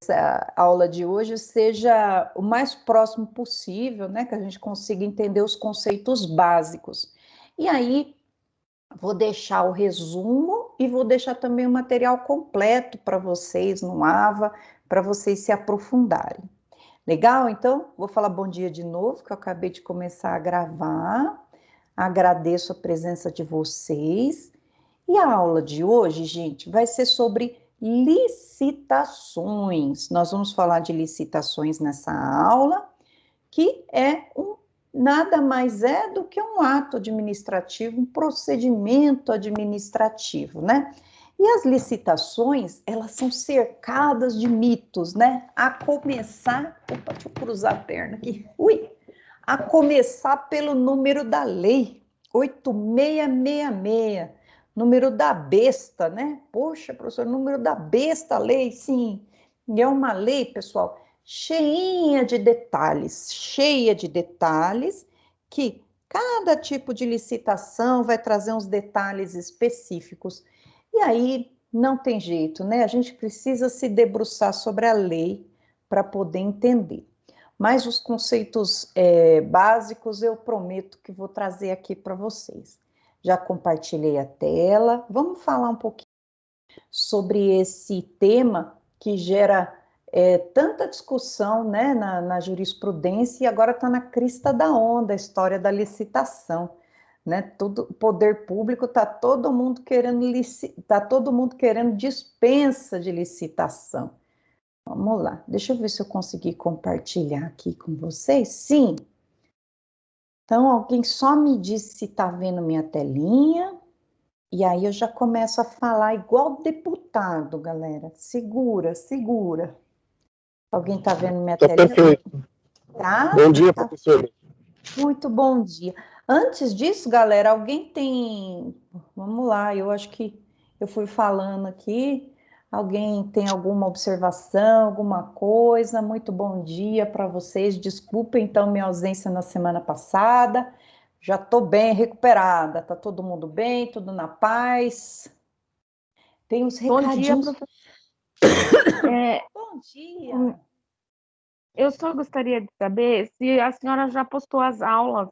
essa aula de hoje seja o mais próximo possível, né? Que a gente consiga entender os conceitos básicos. E aí, vou deixar o resumo e vou deixar também o material completo para vocês no AVA, para vocês se aprofundarem. Legal? Então, vou falar bom dia de novo, que eu acabei de começar a gravar. Agradeço a presença de vocês. E a aula de hoje, gente, vai ser sobre licitações. Nós vamos falar de licitações nessa aula, que nada mais é do que um ato administrativo, um procedimento administrativo, né? E as licitações, elas são cercadas de mitos, né? A começar, opa, deixa eu cruzar a perna aqui, a começar pelo número da lei, 8666, número da besta, né? Poxa, professor, número da besta, lei, sim. E é uma lei, pessoal, cheia de detalhes, que cada tipo de licitação vai trazer uns detalhes específicos. E aí não tem jeito, né? A gente precisa se debruçar sobre a lei para poder entender. Mas os conceitos básicos eu prometo que vou trazer aqui para vocês. Já compartilhei a tela. Vamos falar um pouquinho sobre esse tema que gera tanta discussão, né, na jurisprudência, e agora está na crista da onda a história da licitação, né? Todo poder público está todo mundo querendo dispensa de licitação. Vamos lá, deixa eu ver se eu consegui compartilhar aqui com vocês. Sim. Então, alguém só me disse se está vendo minha telinha. E aí eu já começo a falar igual deputado, galera. Segura, segura. Alguém está vendo minha Tá telinha? perfeito. Tá? Bom dia, Tá. professora. Muito bom dia. Antes disso, galera, alguém tem... Vamos lá, eu acho que eu fui falando aqui. Alguém tem alguma observação, alguma coisa? Muito bom dia para vocês. Desculpa, então, minha ausência na semana passada. Já estou bem recuperada. Tá todo mundo bem? Tudo na paz? Tem uns Bom dia, recadinhos. professor. Bom dia. Eu só gostaria de saber se a senhora já postou as aulas.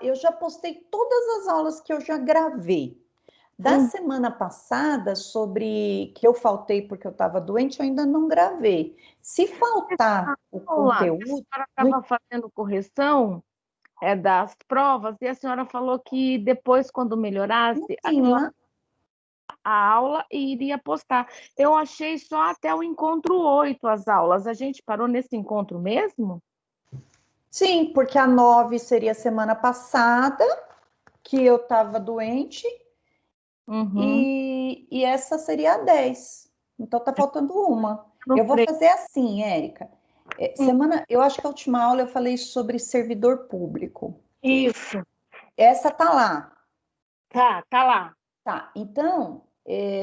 Eu já postei todas as aulas que eu já gravei. Da semana passada, sobre que eu faltei porque eu estava doente, eu ainda não gravei. Se faltar o conteúdo... A senhora estava fazendo correção das provas e a senhora falou que depois, quando melhorasse, a aula e iria postar. Eu achei só até o encontro 8 as aulas. A gente parou nesse encontro mesmo? Sim, porque a 9 seria a semana passada, que eu estava doente, e essa seria a 10. Então tá faltando uma. Eu vou fazer assim, Érica. Eu acho que a última aula eu falei sobre servidor público. Isso. Essa tá lá. Tá lá. Tá, então,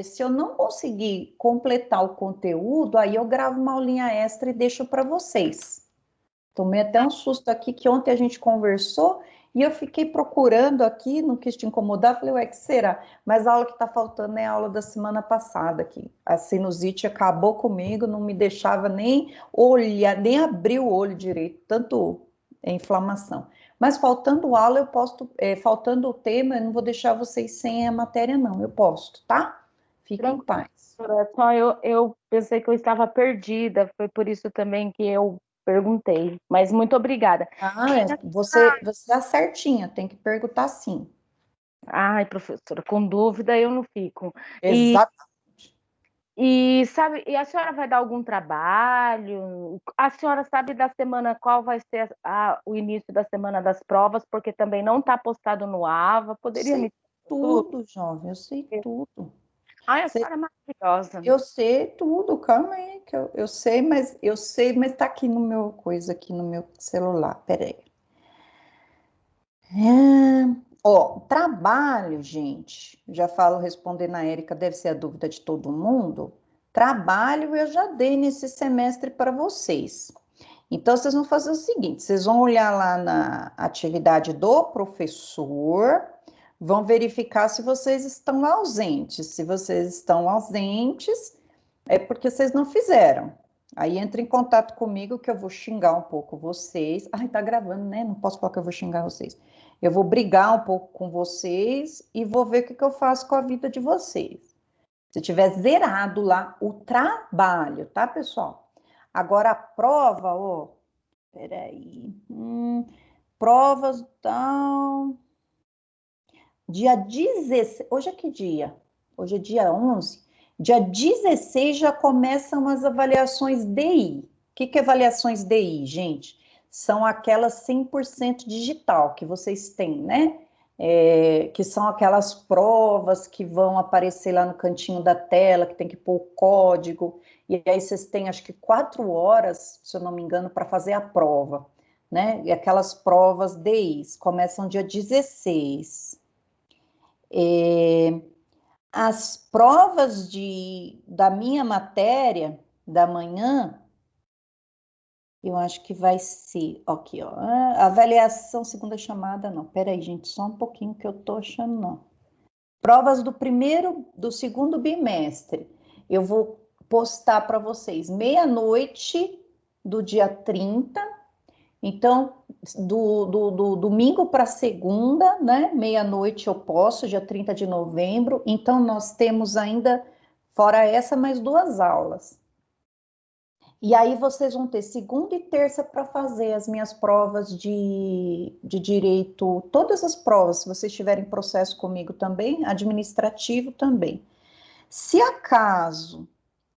se eu não conseguir completar o conteúdo, aí eu gravo uma aulinha extra e deixo para vocês. Tomei até um susto aqui, que ontem a gente conversou e eu fiquei procurando aqui, não quis te incomodar, falei, ué, que será? Mas a aula que está faltando é a aula da semana passada, que a sinusite acabou comigo, não me deixava nem olhar, nem abrir o olho direito, tanto inflamação. Mas faltando aula, eu posto, faltando o tema, eu não vou deixar vocês sem a matéria, não, eu posto, tá? Fiquem em paz. Só eu pensei que eu estava perdida, foi por isso também que eu perguntei, mas muito obrigada. Você está certinha, tem que perguntar sim. Ai, professora, com dúvida eu não fico. Exatamente. E sabe, e a senhora vai dar algum trabalho? A senhora sabe da semana qual vai ser o início da semana das provas, porque também não está postado no AVA. Poderia me tudo, jovem, eu sei tudo. Ai, a senhora é maravilhosa. Eu sei tudo, calma aí, que eu sei, mas tá aqui no meu coisa, aqui no meu celular, peraí. Trabalho, gente, já falo, respondendo a Érica, deve ser a dúvida de todo mundo. Trabalho eu já dei nesse semestre para vocês. Então, vocês vão fazer o seguinte, vocês vão olhar lá na atividade do professor, vão verificar se vocês estão ausentes. Se vocês estão ausentes, é porque vocês não fizeram. Aí entra em contato comigo que eu vou xingar um pouco vocês. Ai, tá gravando, né? Não posso falar que eu vou xingar vocês. Eu vou brigar um pouco com vocês e vou ver o que eu faço com a vida de vocês. Se tiver zerado lá o trabalho, tá, pessoal? Agora a prova, ó. Peraí. Provas, tal. Dia 16. Hoje é que dia? Hoje é dia 11. Dia 16 já começam as avaliações DI. O que é avaliações DI, gente? São aquelas 100% digital que vocês têm, né? Que são aquelas provas que vão aparecer lá no cantinho da tela, que tem que pôr o código, e aí vocês têm, acho que 4 horas, se eu não me engano, para fazer a prova, né? E aquelas provas DIs começam dia 16. As provas da minha matéria da manhã, eu acho que vai ser, aqui, ó, avaliação segunda chamada, não, peraí, gente, só um pouquinho que eu tô achando, não. Provas do segundo bimestre, eu vou postar para vocês meia-noite do dia 30, então, do domingo para segunda, né? Meia-noite eu posso, dia 30 de novembro. Então, nós temos ainda, fora essa, mais 2 aulas. E aí, vocês vão ter segunda e terça para fazer as minhas provas de direito, todas as provas, se vocês tiverem processo comigo também, administrativo também. Se acaso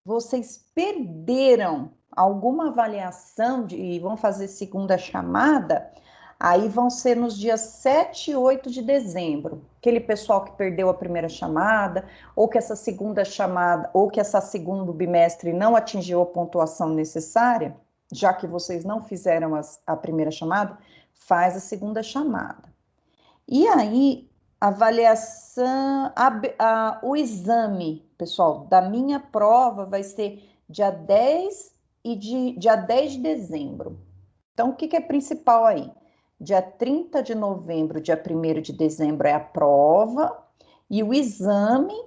vocês perderam alguma avaliação e vão fazer segunda chamada, aí vão ser nos dias 7 e 8 de dezembro. Aquele pessoal que perdeu a primeira chamada, ou que essa segunda chamada, ou que essa segundo bimestre não atingiu a pontuação necessária, já que vocês não fizeram a primeira chamada, faz a segunda chamada. E aí, avaliação, o exame, pessoal, da minha prova vai ser dia 10 dia 10 de dezembro. Então, o que é principal aí? Dia 30 de novembro, dia 1º de dezembro é a prova e o exame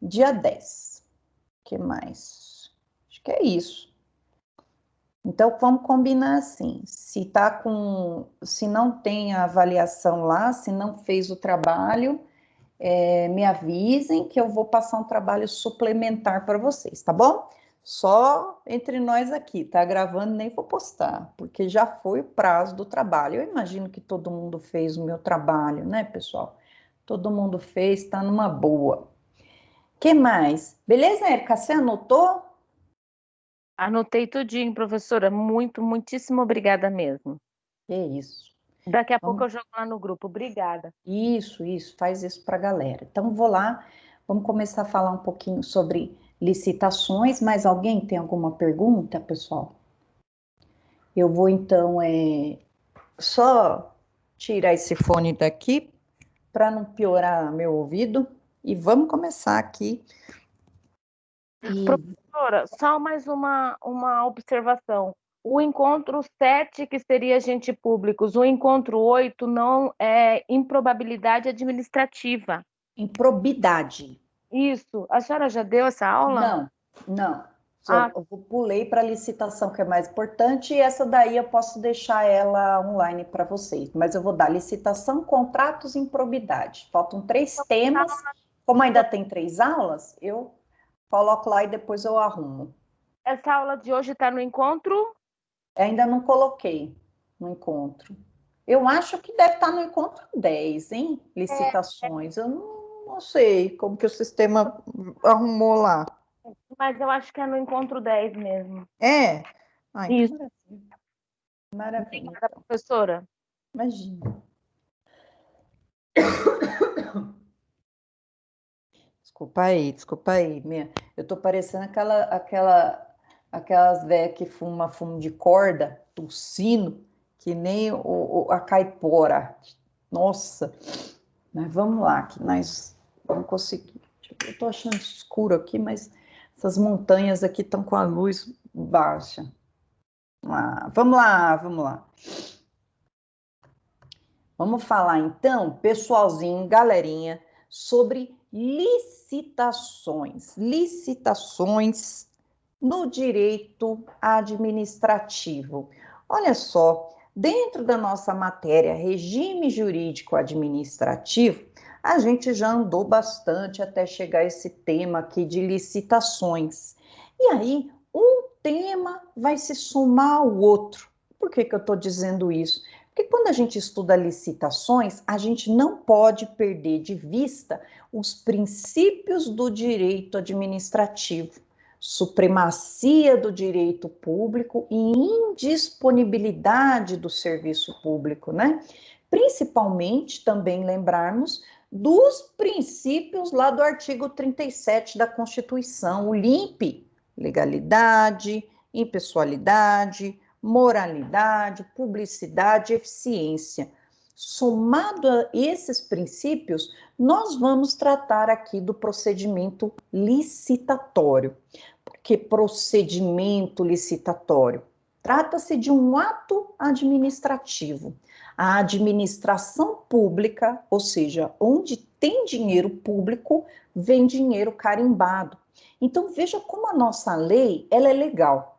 dia 10. O que mais? Acho que é isso. Então, vamos combinar assim, se não tem a avaliação lá, se não fez o trabalho, me avisem que eu vou passar um trabalho suplementar para vocês, tá bom? Só entre nós aqui, tá gravando, nem vou postar, porque já foi o prazo do trabalho. Eu imagino que todo mundo fez o meu trabalho, né, pessoal? Todo mundo fez, tá numa boa. Que mais? Beleza, Érica? Você anotou? Anotei tudinho, professora. Muitíssimo obrigada mesmo. É isso. Daqui a pouco eu jogo lá no grupo. Obrigada. Isso, faz isso para a galera. Então, vou lá, vamos começar a falar um pouquinho sobre licitações. Mais alguém tem alguma pergunta, pessoal? Eu vou, então, só tirar esse fone daqui para não piorar meu ouvido e vamos começar aqui. Professora, só mais uma observação. O encontro 7, que seria agente públicos, o encontro 8 não é improbabilidade administrativa. Improbidade. Isso. A senhora já deu essa aula? Não. Eu pulei para a licitação, que é mais importante, e essa daí eu posso deixar ela online para vocês. Mas eu vou dar licitação, contratos e improbidade. Faltam 3 temas. Como ainda tem 3 aulas, eu coloco lá e depois eu arrumo. Essa aula de hoje está no encontro? Ainda não coloquei no encontro. Eu acho que deve estar no encontro 10, hein? Licitações. Eu não sei como que o sistema arrumou lá. Mas eu acho que é no encontro 10 mesmo. É? Ah, então Isso. Maravilha. Obrigada, professora. Imagina. Desculpa aí, minha. Eu tô parecendo aquelas velhas que fuma fumo de corda, tossindo, que nem a caipora. Nossa, mas vamos lá, que nós vamos conseguir. Eu tô achando escuro aqui, mas essas montanhas aqui estão com a luz baixa. Vamos lá. Vamos falar então, pessoalzinho, galerinha, sobre licitações. Licitações no direito administrativo. Olha só, dentro da nossa matéria regime jurídico administrativo, a gente já andou bastante até chegar a esse tema aqui de licitações. E aí, um tema vai se somar ao outro. Por que eu estou dizendo isso? Porque quando a gente estuda licitações, a gente não pode perder de vista os princípios do direito administrativo, supremacia do direito público e indisponibilidade do serviço público, né? Principalmente também lembrarmos dos princípios lá do artigo 37 da Constituição, o LIMP, legalidade, impessoalidade, moralidade, publicidade, eficiência. Somado a esses princípios, nós vamos tratar aqui do procedimento licitatório. Por que procedimento licitatório? Trata-se de um ato administrativo. A administração pública, ou seja, onde tem dinheiro público, vem dinheiro carimbado. Então, veja como a nossa lei, ela é legal.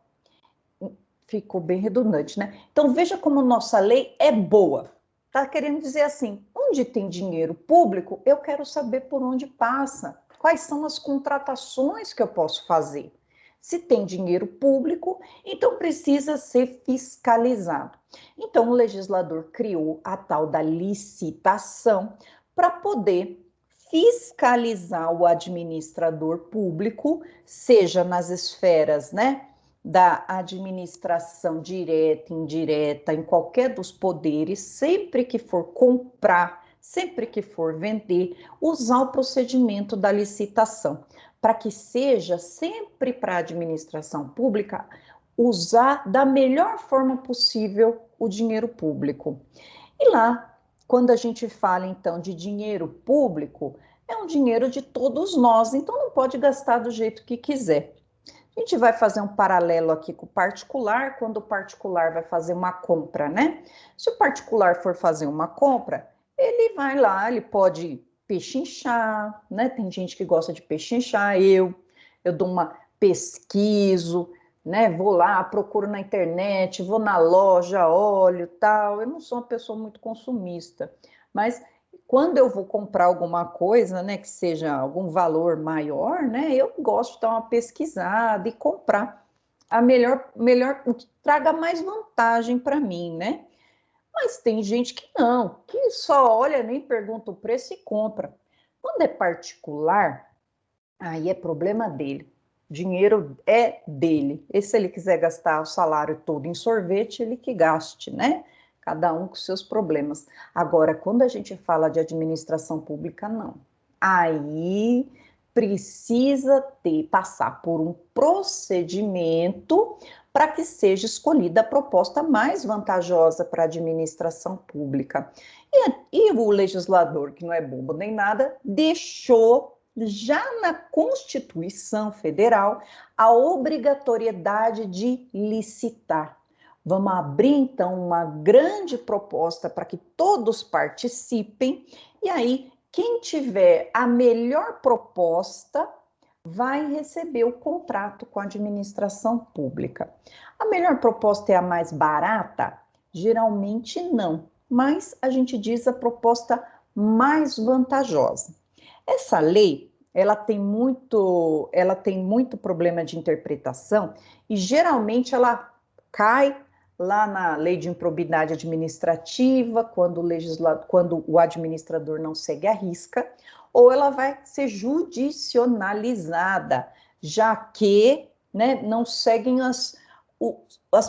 Ficou bem redundante, né? Então, veja como nossa lei é boa. Está querendo dizer assim, onde tem dinheiro público, eu quero saber por onde passa. Quais são as contratações que eu posso fazer? Se tem dinheiro público, então precisa ser fiscalizado. Então, o legislador criou a tal da licitação para poder fiscalizar o administrador público, seja nas esferas, né, da administração direta, indireta, em qualquer dos poderes, sempre que for comprar, sempre que for vender, usar o procedimento da licitação, para que seja sempre para a administração pública usar da melhor forma possível o dinheiro público. E lá, quando a gente fala então de dinheiro público, é um dinheiro de todos nós, então não pode gastar do jeito que quiser. A gente vai fazer um paralelo aqui com o particular, quando o particular vai fazer uma compra, né? Se o particular for fazer uma compra, ele vai lá, ele pode pechinchar, né? Tem gente que gosta de pechinchar, eu dou uma pesquiso, né? Vou lá, procuro na internet, vou na loja, olho, tal. Eu não sou uma pessoa muito consumista, mas quando eu vou comprar alguma coisa, né, que seja algum valor maior, né, eu gosto de dar uma pesquisada e comprar a melhor, o que traga mais vantagem para mim, né? Mas tem gente que não, que só olha, nem pergunta o preço e compra. Quando é particular, aí é problema dele. Dinheiro é dele. E se ele quiser gastar o salário todo em sorvete, ele que gaste, né? Cada um com seus problemas. Agora, quando a gente fala de administração pública, não. Aí precisa passar por um procedimento para que seja escolhida a proposta mais vantajosa para a administração pública. E o legislador, que não é bobo nem nada, deixou já na Constituição Federal a obrigatoriedade de licitar. Vamos abrir então uma grande proposta para que todos participem, e aí quem tiver a melhor proposta vai receber o contrato com a administração pública. A melhor proposta é a mais barata? Geralmente não, mas a gente diz a proposta mais vantajosa. Essa lei, ela tem muito problema de interpretação e geralmente ela cai lá na lei de improbidade administrativa, quando o administrador não segue a risca, ou ela vai ser judicializada, já que, né, não seguem as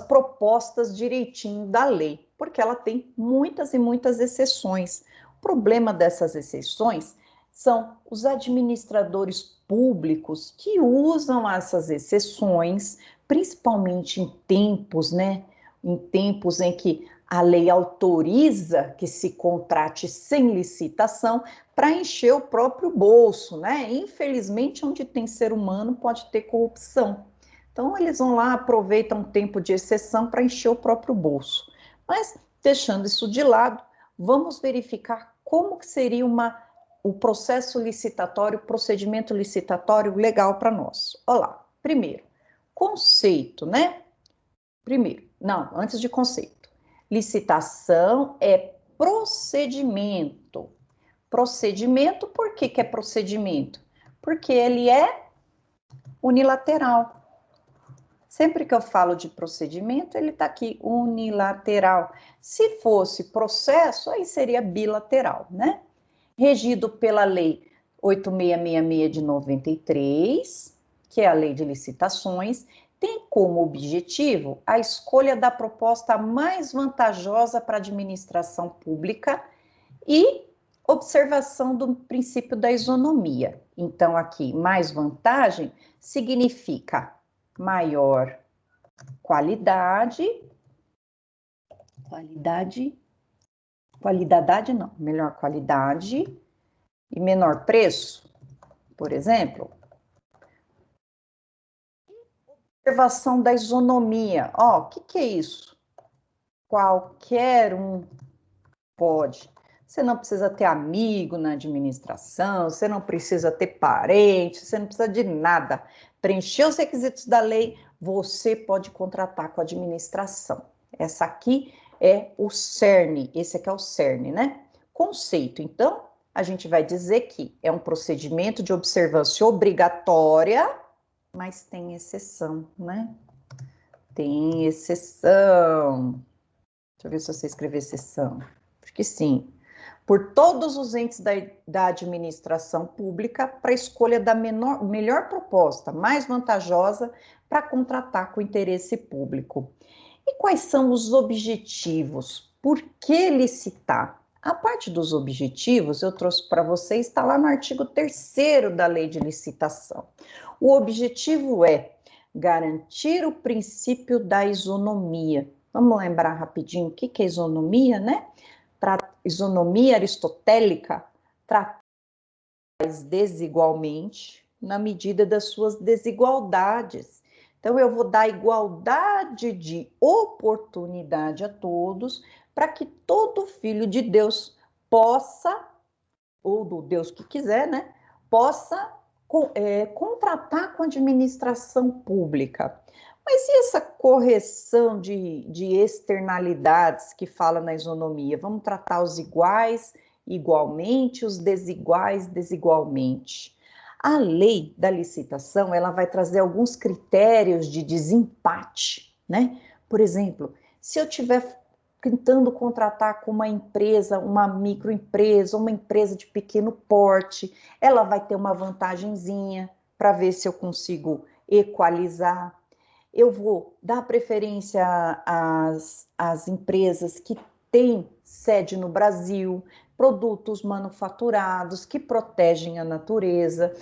propostas direitinho da lei, porque ela tem muitas e muitas exceções. O problema dessas exceções são os administradores públicos que usam essas exceções, principalmente em tempos, né? Em tempos em que a lei autoriza que se contrate sem licitação para encher o próprio bolso, né? Infelizmente, onde tem ser humano pode ter corrupção. Então, eles vão lá, aproveitam um tempo de exceção para encher o próprio bolso. Mas, deixando isso de lado, vamos verificar como que seria o processo licitatório, o procedimento licitatório legal para nós. Olá, primeiro, conceito, né? Primeiro, não, antes de conceito. Licitação é procedimento. Procedimento, por que que é procedimento? Porque ele é unilateral. Sempre que eu falo de procedimento, ele está aqui, unilateral. Se fosse processo, aí seria bilateral, né? Regido pela Lei 8666 de 93, que é a Lei de Licitações, tem como objetivo a escolha da proposta mais vantajosa para a administração pública e observação do princípio da isonomia. Então, aqui, mais vantagem significa maior qualidade não, melhor qualidade e menor preço, por exemplo. Observação da isonomia. Ó, o que é isso? Qualquer um pode. Você não precisa ter amigo na administração, você não precisa ter parente, você não precisa de nada. Preencher os requisitos da lei, você pode contratar com a administração. Essa aqui é o cerne, esse aqui é o cerne, né? Conceito, então, a gente vai dizer que é um procedimento de observância obrigatória, mas tem exceção, né? Tem exceção. Deixa eu ver se você escrever exceção. Acho que sim. Por todos os entes da administração pública para a escolha da melhor proposta, mais vantajosa para contratar com interesse público. E quais são os objetivos? Por que licitar? A parte dos objetivos eu trouxe para vocês, está lá no artigo 3º da Lei de Licitação. O objetivo é garantir o princípio da isonomia. Vamos lembrar rapidinho o que é isonomia, né? Isonomia aristotélica trata desigualmente na medida das suas desigualdades. Então, eu vou dar igualdade de oportunidade a todos para que todo filho de Deus possa, ou do Deus que quiser, né, possa contratar com a administração pública. Mas e essa correção de externalidades que fala na isonomia? Vamos tratar os iguais igualmente, os desiguais desigualmente. A lei da licitação, ela vai trazer alguns critérios de desempate, né? Por exemplo, se eu estiver tentando contratar com uma empresa, uma microempresa, uma empresa de pequeno porte, ela vai ter uma vantagenzinha para ver se eu consigo equalizar. Eu vou dar preferência às empresas que têm sede no Brasil, produtos manufaturados que protegem a natureza,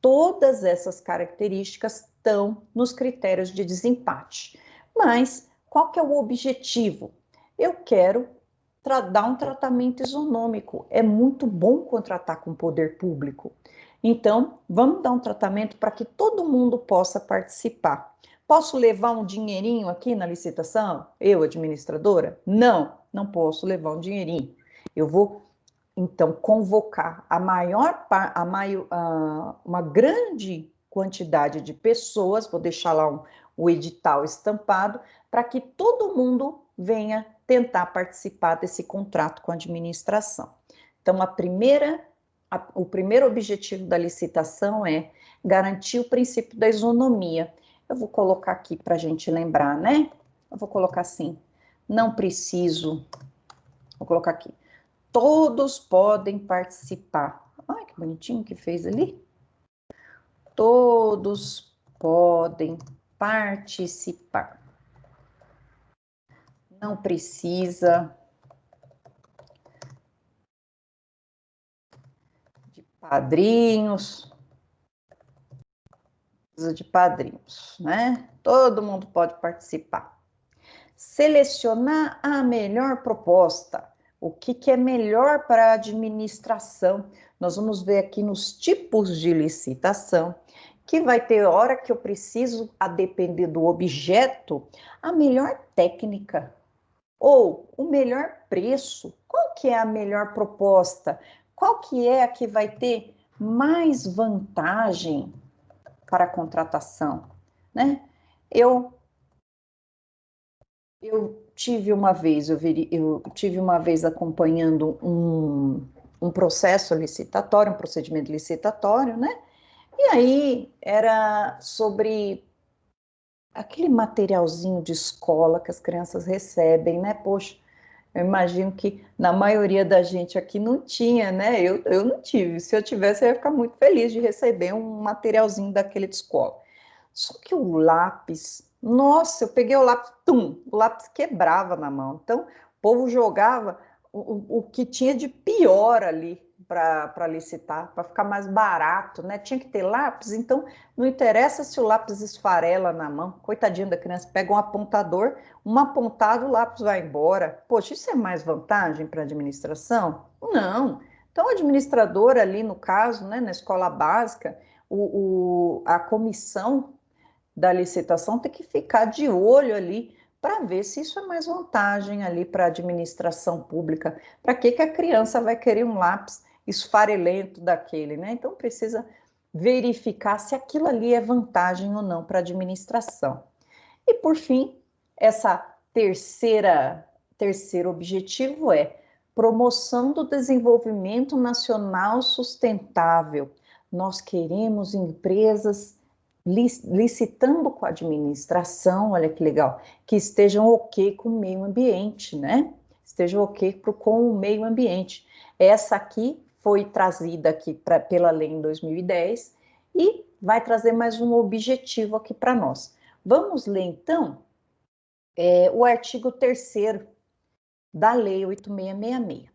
todas essas características estão nos critérios de desempate. Mas qual que é o objetivo? Eu quero dar um tratamento isonômico. É muito bom contratar com o poder público. Então, vamos dar um tratamento para que todo mundo possa participar. Posso levar um dinheirinho aqui na licitação? Eu, administradora? Não, não posso levar um dinheirinho. Eu vou, então, convocar uma grande quantidade de pessoas, vou deixar lá o edital estampado, para que todo mundo venha tentar participar desse contrato com a administração. Então, o primeiro objetivo da licitação é garantir o princípio da isonomia. Eu vou colocar aqui para a gente lembrar, né? Eu vou colocar assim, não preciso, vou colocar aqui, todos podem participar. Ai, que bonitinho que fez ali. Todos podem participar. Não precisa de padrinhos, né? Todo mundo pode participar. Selecionar a melhor proposta. O que é melhor para a administração? Nós vamos ver aqui nos tipos de licitação, que vai ter hora que eu preciso, a depender do objeto, a melhor técnica. Ou o melhor preço, qual que é a melhor proposta? Qual que é a que vai ter mais vantagem para a contratação, né? Eu tive uma vez, eu tive uma vez acompanhando um processo licitatório, um procedimento licitatório, né? E aí era sobre aquele materialzinho de escola que as crianças recebem, né? Poxa, eu imagino que na maioria da gente aqui não tinha, né? Eu não tive. Se eu tivesse, eu ia ficar muito feliz de receber um materialzinho daquele de escola. Só que o lápis, nossa, eu peguei o lápis, o lápis quebrava na mão. Então, o povo jogava o que tinha de pior ali para licitar, para ficar mais barato, né? Tinha que ter lápis, então não interessa se o lápis esfarela na mão, coitadinha da criança, pega um apontador, uma pontada, o lápis vai embora. Poxa, isso é mais vantagem para a administração? Não. Então, o administrador ali, no caso, né, na escola básica, a comissão da licitação tem que ficar de olho ali para ver se isso é mais vantagem ali para a administração pública. Para que a criança vai querer um lápis esfarelento daquele, né? Então precisa verificar se aquilo ali é vantagem ou não para a administração. E por fim, essa terceiro objetivo é promoção do desenvolvimento nacional sustentável. Nós queremos empresas licitando com a administração, olha que legal, que estejam ok com o meio ambiente, né? Estejam ok com o meio ambiente. Essa aqui foi trazida aqui pela lei em 2010 e vai trazer mais um objetivo aqui para nós. Vamos ler, então, o artigo 3º da Lei 8666.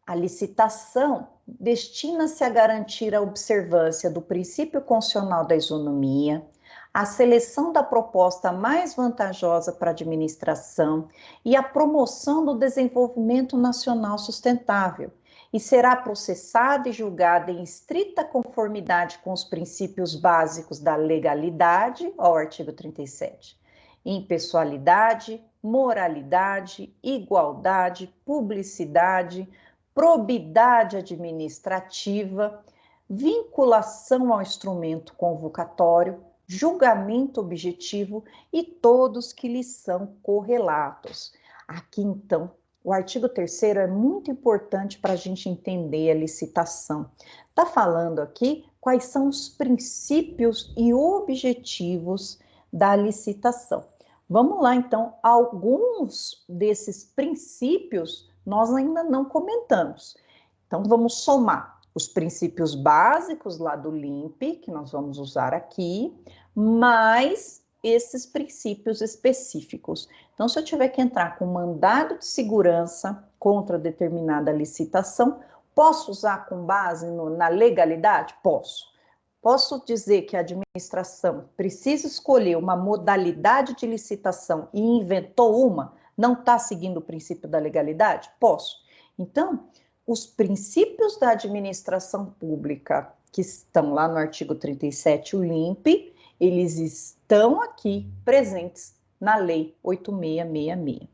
A licitação destina-se a garantir a observância do princípio constitucional da isonomia, a seleção da proposta mais vantajosa para a administração e a promoção do desenvolvimento nacional sustentável, e será processada e julgada em estrita conformidade com os princípios básicos da legalidade, ao artigo 37, impessoalidade, moralidade, igualdade, publicidade, probidade administrativa, vinculação ao instrumento convocatório, julgamento objetivo e todos que lhes são correlatos. Aqui, então, o artigo 3º é muito importante para a gente entender a licitação. Está falando aqui quais são os princípios e objetivos da licitação. Vamos lá, então, alguns desses princípios nós ainda não comentamos. Então, vamos somar os princípios básicos lá do LIMP, que nós vamos usar aqui, mais esses princípios específicos. Então, se eu tiver que entrar com mandado de segurança contra determinada licitação, posso usar com base na legalidade? Posso. Posso dizer que a administração precisa escolher uma modalidade de licitação e inventou uma? Não está seguindo o princípio da legalidade? Posso. Então, os princípios da administração pública, que estão lá no artigo 37, o LIMP, eles estão aqui presentes na Lei 8666.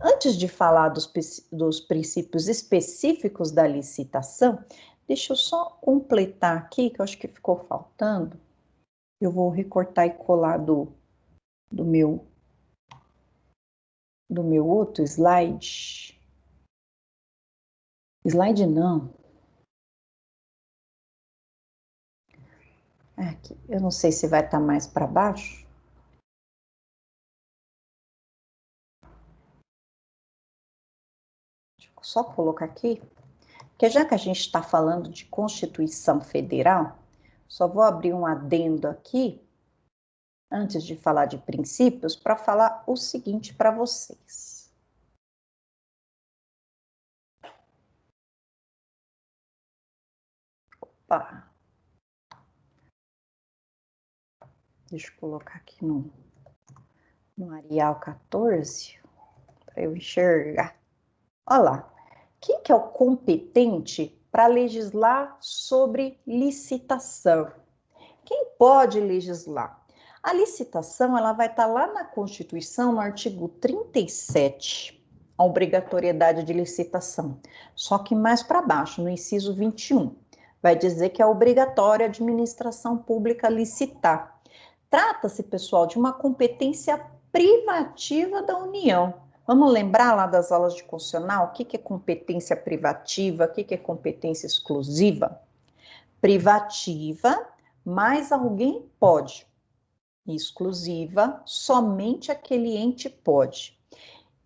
Antes de falar dos princípios específicos da licitação, deixa eu só completar aqui, que eu acho que ficou faltando. Eu vou recortar e colar do meu outro slide. Slide não. Aqui, eu não sei se vai estar mais para baixo. Deixa eu só colocar aqui. Porque já que a gente está falando de Constituição Federal, só vou abrir um adendo aqui, antes de falar de princípios, para falar o seguinte para vocês. Opa! Deixa eu colocar aqui no Arial 14, para eu enxergar. Olha lá. Quem que é o competente para legislar sobre licitação? Quem pode legislar? A licitação, ela vai estar lá na Constituição, no artigo 37, a obrigatoriedade de licitação. Só que mais para baixo, no inciso 21, vai dizer que é obrigatória a administração pública licitar. Trata-se, pessoal, de uma competência privativa da União. Vamos lembrar lá das aulas de constitucional? O que é competência privativa? O que é competência exclusiva? Privativa, mas alguém pode. Exclusiva, somente aquele ente pode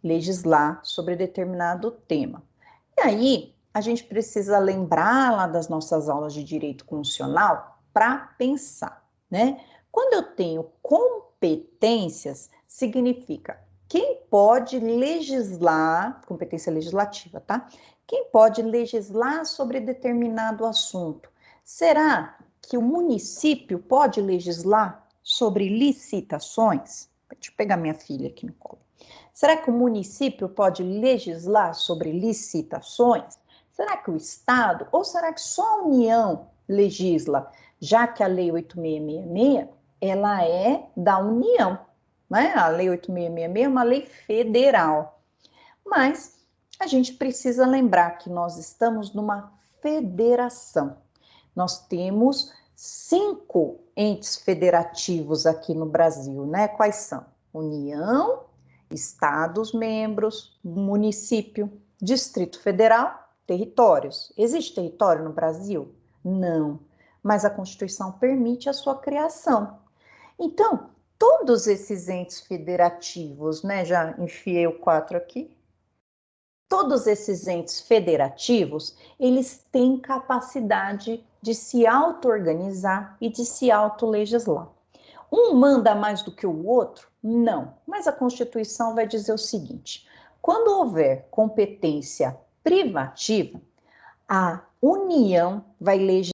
legislar sobre determinado tema. E aí, a gente precisa lembrar lá das nossas aulas de direito constitucional para pensar, né? Quando eu tenho competências, significa quem pode legislar, competência legislativa, tá? Quem pode legislar sobre determinado assunto. Será que o município pode legislar sobre licitações? Deixa eu pegar minha filha aqui no colo. Será que o município pode legislar sobre licitações? Será que o Estado? Ou será que só a União legisla? Já que a Lei 8666, ela é da União, né? A Lei 8666 é uma lei federal. Mas a gente precisa lembrar que nós estamos numa federação. Nós temos 5 entes federativos aqui no Brasil, né? Quais são? União, Estados membros, município, Distrito Federal, territórios. Existe território no Brasil? Não, mas a Constituição permite a sua criação. Então, todos esses entes federativos, né? Já enfiei o 4 aqui. Todos esses entes federativos, eles têm capacidade de se auto-organizar e de se auto-legislar. Um manda mais do que o outro? Não. Mas a Constituição vai dizer o seguinte: quando houver competência privativa, a União vai legislar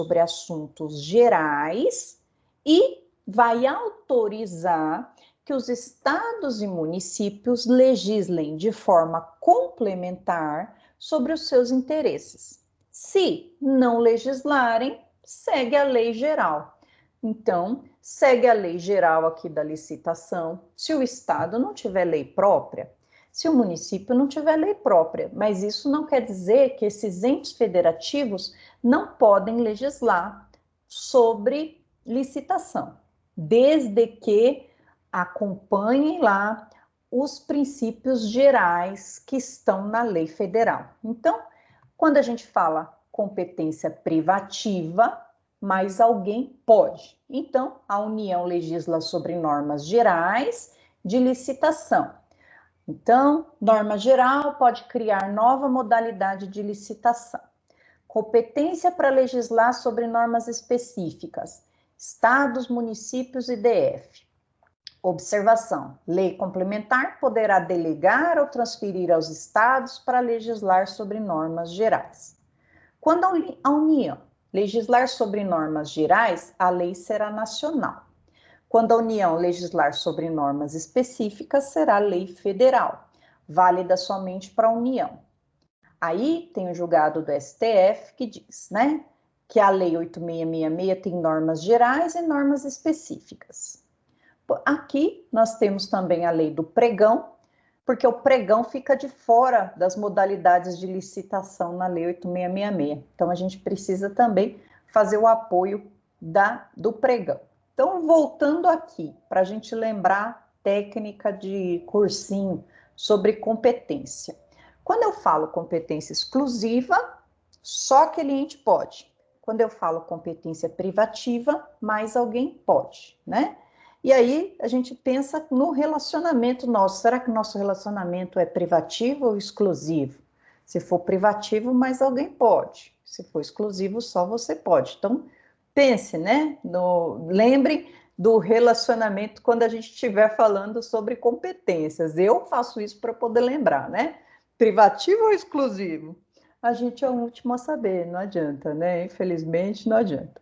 sobre assuntos gerais e vai autorizar que os estados e municípios legislem de forma complementar sobre os seus interesses. Se não legislarem, segue a lei geral. Então, segue a lei geral aqui da licitação. Se o estado não tiver lei própria, se o município não tiver lei própria, mas isso não quer dizer que esses entes federativos não podem legislar sobre licitação, desde que acompanhem lá os princípios gerais que estão na lei federal. Então, quando a gente fala competência privativa, mas alguém pode. Então, a União legisla sobre normas gerais de licitação. Então, norma geral pode criar nova modalidade de licitação. Competência para legislar sobre normas específicas, estados, municípios e DF. Observação: lei complementar poderá delegar ou transferir aos estados para legislar sobre normas gerais. Quando a União legislar sobre normas gerais, a lei será nacional. Quando a União legislar sobre normas específicas, será lei federal, válida somente para a União. Aí tem o julgado do STF que diz, né, que a Lei 8666 tem normas gerais e normas específicas. Aqui nós temos também a Lei do Pregão, porque o pregão fica de fora das modalidades de licitação na Lei 8666. Então, a gente precisa também fazer o apoio do pregão. Então, voltando aqui, para a gente lembrar técnica de cursinho sobre competência. Quando eu falo competência exclusiva, só aquele ente pode. Quando eu falo competência privativa, mais alguém pode, né? E aí a gente pensa no relacionamento nosso. Será que o nosso relacionamento é privativo ou exclusivo? Se for privativo, mais alguém pode. Se for exclusivo, só você pode. Então, pense, né? Lembre do relacionamento quando a gente estiver falando sobre competências. Eu faço isso para poder lembrar, né? Privativo ou exclusivo? A gente é o último a saber, não adianta, né? Infelizmente, não adianta.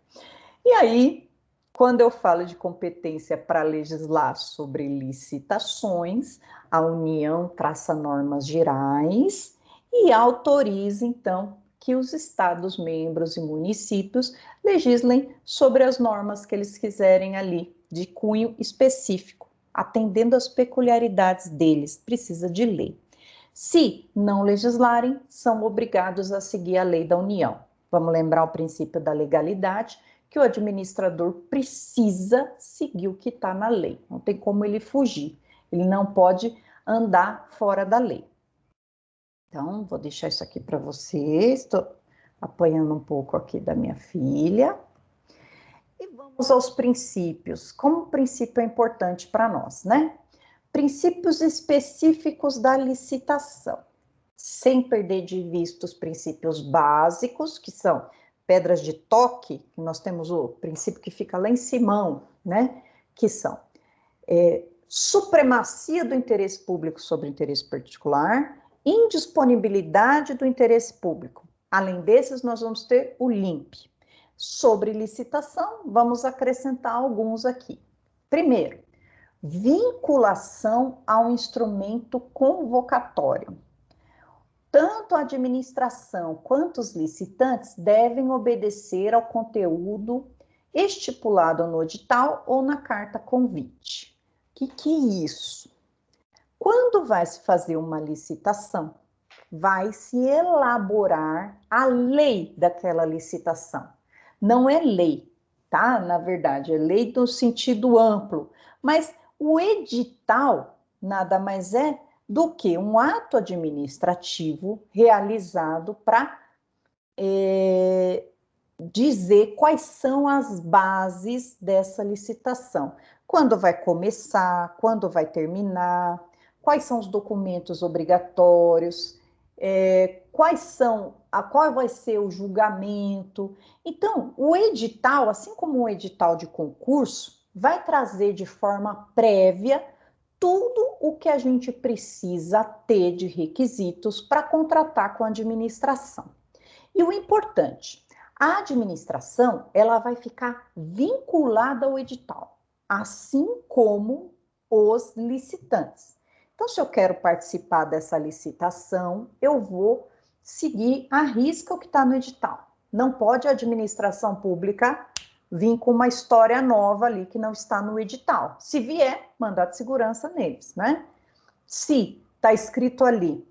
E aí, quando eu falo de competência para legislar sobre licitações, a União traça normas gerais e autoriza, então, que os estados membros e municípios legislem sobre as normas que eles quiserem ali de cunho específico, atendendo às peculiaridades deles, precisa de lei. Se não legislarem, são obrigados a seguir a lei da União. Vamos lembrar o princípio da legalidade, que o administrador precisa seguir o que está na lei. Não tem como ele fugir. Ele não pode andar fora da lei. Então, vou deixar isso aqui para vocês. Estou apanhando um pouco aqui da minha filha. E vamos aos princípios. Como o princípio é importante para nós, né? Princípios específicos da licitação. Sem perder de vista os princípios básicos, que são pedras de toque, que nós temos o princípio que fica lá em cima, né? Que são supremacia do interesse público sobre o interesse particular, indisponibilidade do interesse público. Além desses, nós vamos ter o LIMP. Sobre licitação, vamos acrescentar alguns aqui. Primeiro, vinculação ao instrumento convocatório. Tanto a administração quanto os licitantes devem obedecer ao conteúdo estipulado no edital ou na carta convite. O que é isso? Quando vai se fazer uma licitação, vai se elaborar a lei daquela licitação. Não é lei, tá? Na verdade, é lei no sentido amplo, mas o edital nada mais é do que um ato administrativo realizado para dizer quais são as bases dessa licitação. Quando vai começar, quando vai terminar, quais são os documentos obrigatórios, qual vai ser o julgamento. Então, o edital, assim como um edital de concurso, vai trazer de forma prévia tudo o que a gente precisa ter de requisitos para contratar com a administração. E o importante, a administração, ela vai ficar vinculada ao edital, assim como os licitantes. Então, se eu quero participar dessa licitação, eu vou seguir à risca o que está no edital. Não pode a administração pública vir com uma história nova ali que não está no edital. Se vier, mandado de segurança neles, né? Se está escrito ali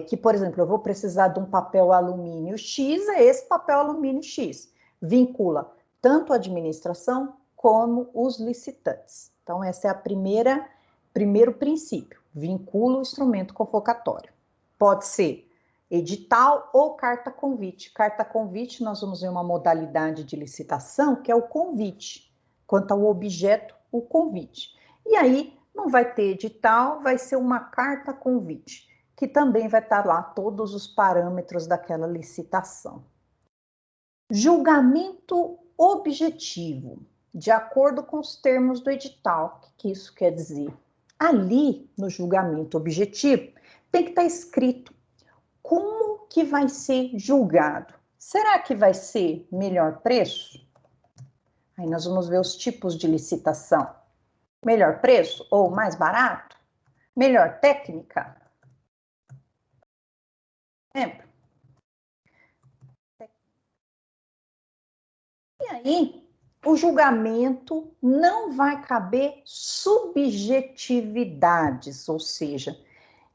que, por exemplo, eu vou precisar de um papel alumínio X, é esse papel alumínio X. Vincula tanto a administração como os licitantes. Então, essa é a primeiro princípio. Vincula o instrumento convocatório. Pode ser edital ou carta convite. Carta convite, nós vamos ver uma modalidade de licitação, que é o convite. Quanto ao objeto, o convite. E aí, não vai ter edital, vai ser uma carta convite, que também vai estar lá todos os parâmetros daquela licitação. Julgamento objetivo, de acordo com os termos do edital. O que isso quer dizer? Ali, no julgamento objetivo, tem que estar escrito como que vai ser julgado. Será que vai ser melhor preço? Aí nós vamos ver os tipos de licitação. Melhor preço ou mais barato? Melhor técnica? Exemplo. E aí, o julgamento não vai caber subjetividades, ou seja,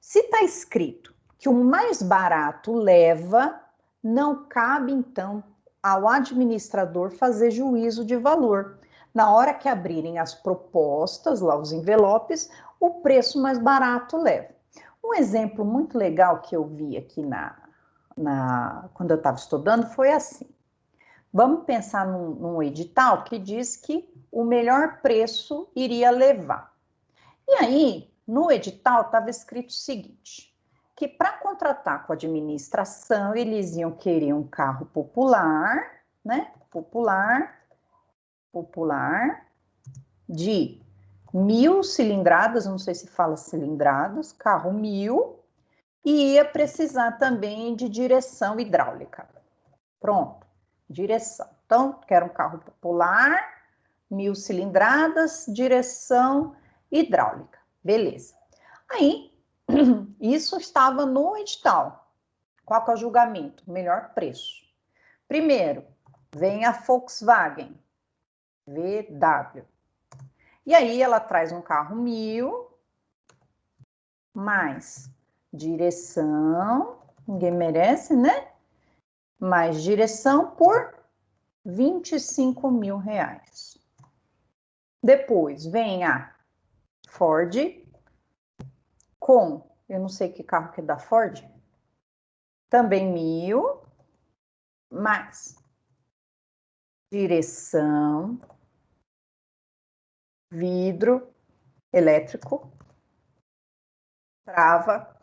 se está escrito que o mais barato leva, não cabe, então, ao administrador fazer juízo de valor. Na hora que abrirem as propostas, lá os envelopes, o preço mais barato leva. Um exemplo muito legal que eu vi aqui quando eu estava estudando foi assim. Vamos pensar num edital que diz que o melhor preço iria levar. E aí, no edital estava escrito o seguinte, que para contratar com a administração, eles iam querer um carro popular, né? Popular, de 1000 cilindradas, não sei se fala cilindradas, carro 1000, e ia precisar também de direção hidráulica. Pronto, direção. Então, quero um carro popular, 1000 cilindradas, direção hidráulica. Beleza. Aí, isso estava no edital. Qual que é o julgamento? Melhor preço. Primeiro, vem a Volkswagen, VW. E aí ela traz um carro 1.000, mais direção, ninguém merece, né? Mais direção por R$ 25.000. Depois vem a Ford com, eu não sei que carro que é da Ford, também 1.000, mais direção, vidro elétrico, trava,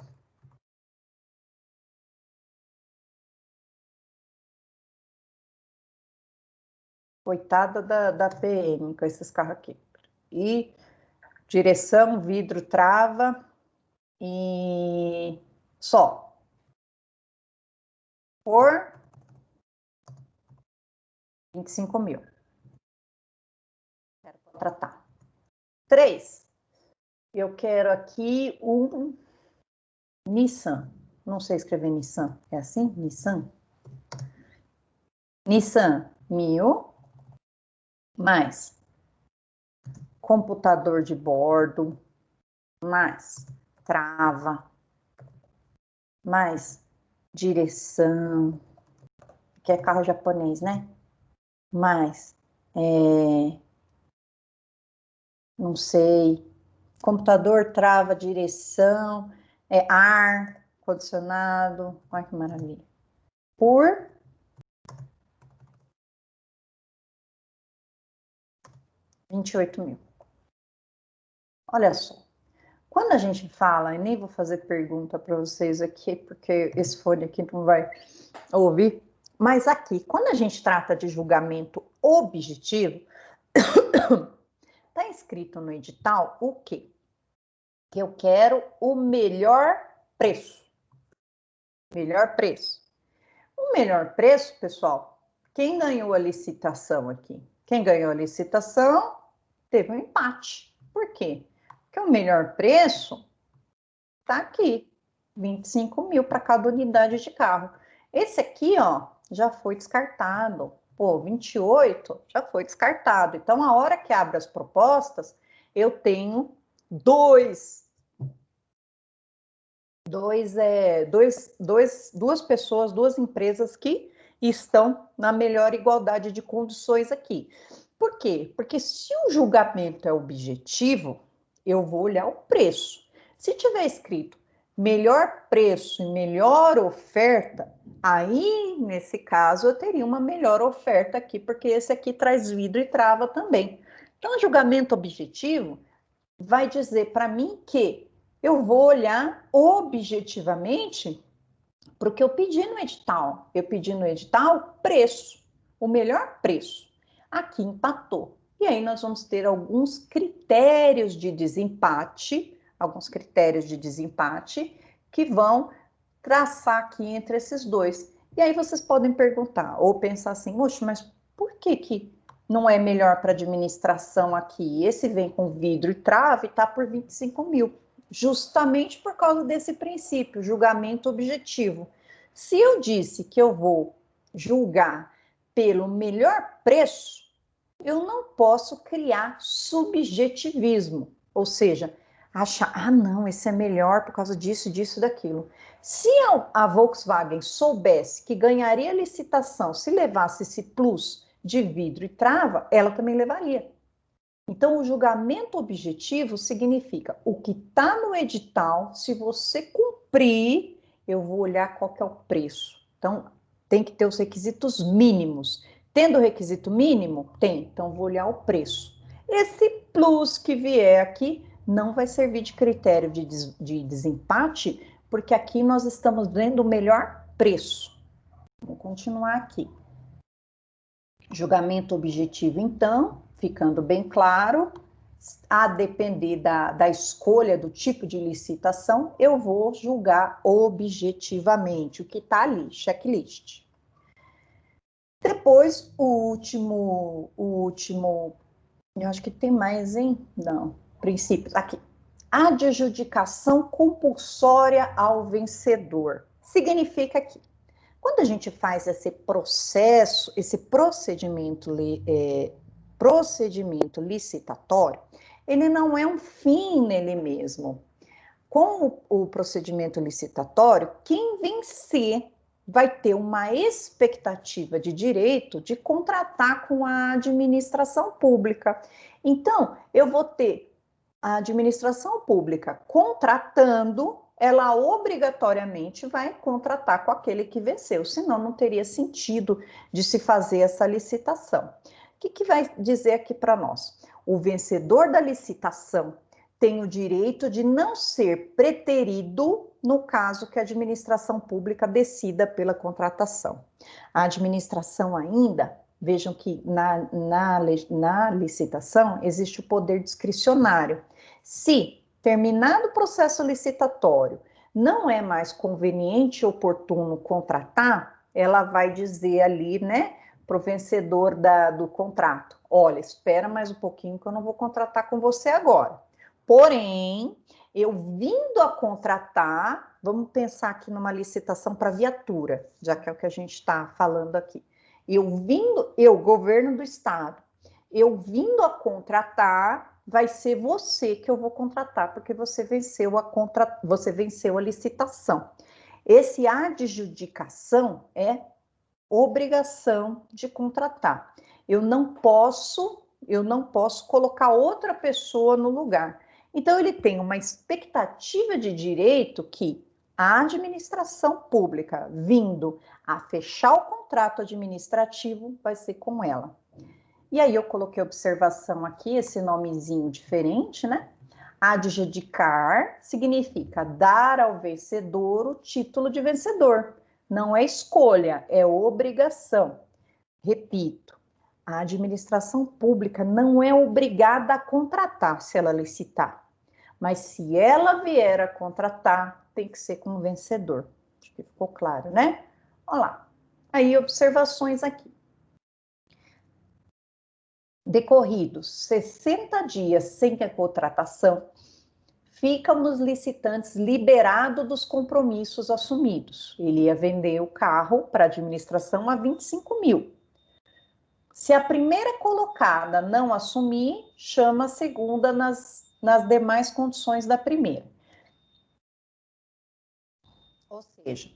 coitada da PM com esses carros aqui. E direção, vidro, trava e só. Por 25.000. Quero contratar. 3. Eu quero aqui um Nissan. Não sei escrever Nissan. É assim? Nissan? Nissan 1.000. Mais computador de bordo. Mais trava. Mais direção. Que é carro japonês, né? Mais não sei, computador, trava, direção, ar condicionado, olha que maravilha. Por 28.000. Olha só, quando a gente fala, e nem vou fazer pergunta para vocês aqui, porque esse fone aqui não vai ouvir, mas aqui, quando a gente trata de julgamento objetivo, está escrito no edital o quê? Que eu quero o melhor preço. Melhor preço. O melhor preço, pessoal, quem ganhou a licitação aqui? Quem ganhou a licitação teve um empate. Por quê? Porque o melhor preço tá aqui, 25.000 para cada unidade de carro. Esse aqui, ó, já foi descartado. Pô, 28 já foi descartado. Então, a hora que abre as propostas, eu tenho duas pessoas, duas empresas que estão na melhor igualdade de condições aqui. Por quê? Porque se o julgamento é objetivo, eu vou olhar o preço. Se tiver escrito melhor preço e melhor oferta, aí, nesse caso, eu teria uma melhor oferta aqui, porque esse aqui traz vidro e trava também. Então, o julgamento objetivo vai dizer para mim que eu vou olhar objetivamente para o que eu pedi no edital. Eu pedi no edital preço, o melhor preço. Aqui empatou. E aí nós vamos ter alguns critérios de desempate, que vão traçar aqui entre esses dois. E aí vocês podem perguntar ou pensar assim, oxe, mas por que não é melhor para administração aqui? Esse vem com vidro e trava e está por 25.000. Justamente por causa desse princípio, julgamento objetivo. Se eu disse que eu vou julgar pelo melhor preço, eu não posso criar subjetivismo, ou seja, achar, não, esse é melhor por causa disso, disso, daquilo. Se a Volkswagen soubesse que ganharia a licitação se levasse esse plus de vidro e trava, ela também levaria. Então, o julgamento objetivo significa o que está no edital, se você cumprir, eu vou olhar qual que é o preço. Então, tem que ter os requisitos mínimos. Tendo o requisito mínimo? Tem. Então, vou olhar o preço. Esse plus que vier aqui não vai servir de critério de desempate, porque aqui nós estamos vendo o melhor preço. Vou continuar aqui. Julgamento objetivo, então, ficando bem claro, a depender da escolha do tipo de licitação, eu vou julgar objetivamente o que está ali, checklist. Depois, o último, eu acho que tem mais, hein? Não, princípios, aqui. Adjudicação compulsória ao vencedor. Significa que, quando a gente faz esse procedimento licitatório, ele não é um fim nele mesmo. Com o procedimento licitatório, quem vencer vai ter uma expectativa de direito de contratar com a administração pública. Então, eu vou ter a administração pública contratando, ela obrigatoriamente vai contratar com aquele que venceu, senão não teria sentido de se fazer essa licitação. O que vai dizer aqui para nós? O vencedor da licitação tem o direito de não ser preterido no caso que a administração pública decida pela contratação. A administração ainda, vejam que na licitação existe o poder discricionário. Se, terminado o processo licitatório, não é mais conveniente e oportuno contratar, ela vai dizer ali, né, para o vencedor do contrato, olha, espera mais um pouquinho que eu não vou contratar com você agora. Porém, eu vindo a contratar, vamos pensar aqui numa licitação para viatura, já que é o que a gente está falando aqui. Governo do estado, eu vindo a contratar, vai ser você que eu vou contratar, porque você venceu a licitação. Esse adjudicação é obrigação de contratar. Eu não posso colocar outra pessoa no lugar. Então, ele tem uma expectativa de direito que a administração pública, vindo a fechar o contrato administrativo, vai ser com ela. E aí eu coloquei observação aqui, esse nomezinho diferente, né? Adjudicar significa dar ao vencedor o título de vencedor. Não é escolha, é obrigação. Repito, a administração pública não é obrigada a contratar se ela licitar. Mas se ela vier a contratar, tem que ser com o vencedor. Acho que ficou claro, né? Olha lá. Aí, observações aqui. Decorridos 60 dias sem a contratação, ficam os licitantes liberados dos compromissos assumidos. Ele ia vender o carro para a administração a 25 mil. Se a primeira colocada não assumir, chama a segunda nas demais condições da primeira. Ou seja,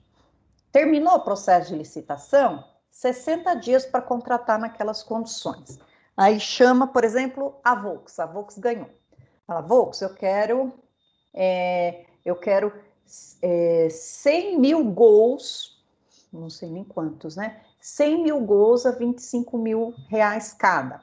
terminou o processo de licitação, 60 dias para contratar naquelas condições. Aí chama, por exemplo, a Volks ganhou. Fala, Volks, eu quero 100 mil gols, não sei nem quantos, né? 100 mil gols a 25 mil reais cada.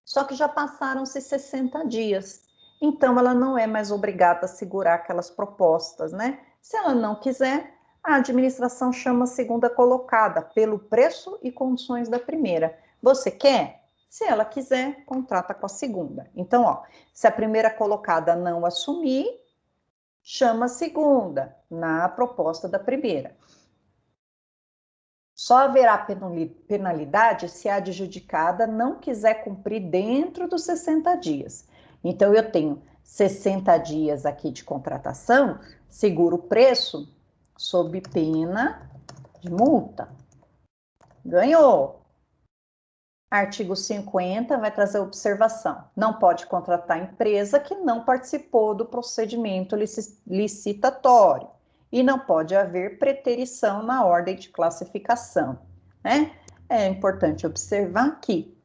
Só que já passaram-se 60 dias. Então, ela não é mais obrigada a segurar aquelas propostas, né? Se ela não quiser, a administração chama a segunda colocada pelo preço e condições da primeira. Você quer? Se ela quiser, contrata com a segunda. Então, ó, se a primeira colocada não assumir, chama a segunda na proposta da primeira. Só haverá penalidade se a adjudicada não quiser cumprir dentro dos 60 dias. Então, eu tenho 60 dias aqui de contratação, seguro o preço, sob pena de multa. Ganhou. Artigo 50 vai trazer observação. Não pode contratar empresa que não participou do procedimento licitatório. E não pode haver preterição na ordem de classificação, né? É importante observar que,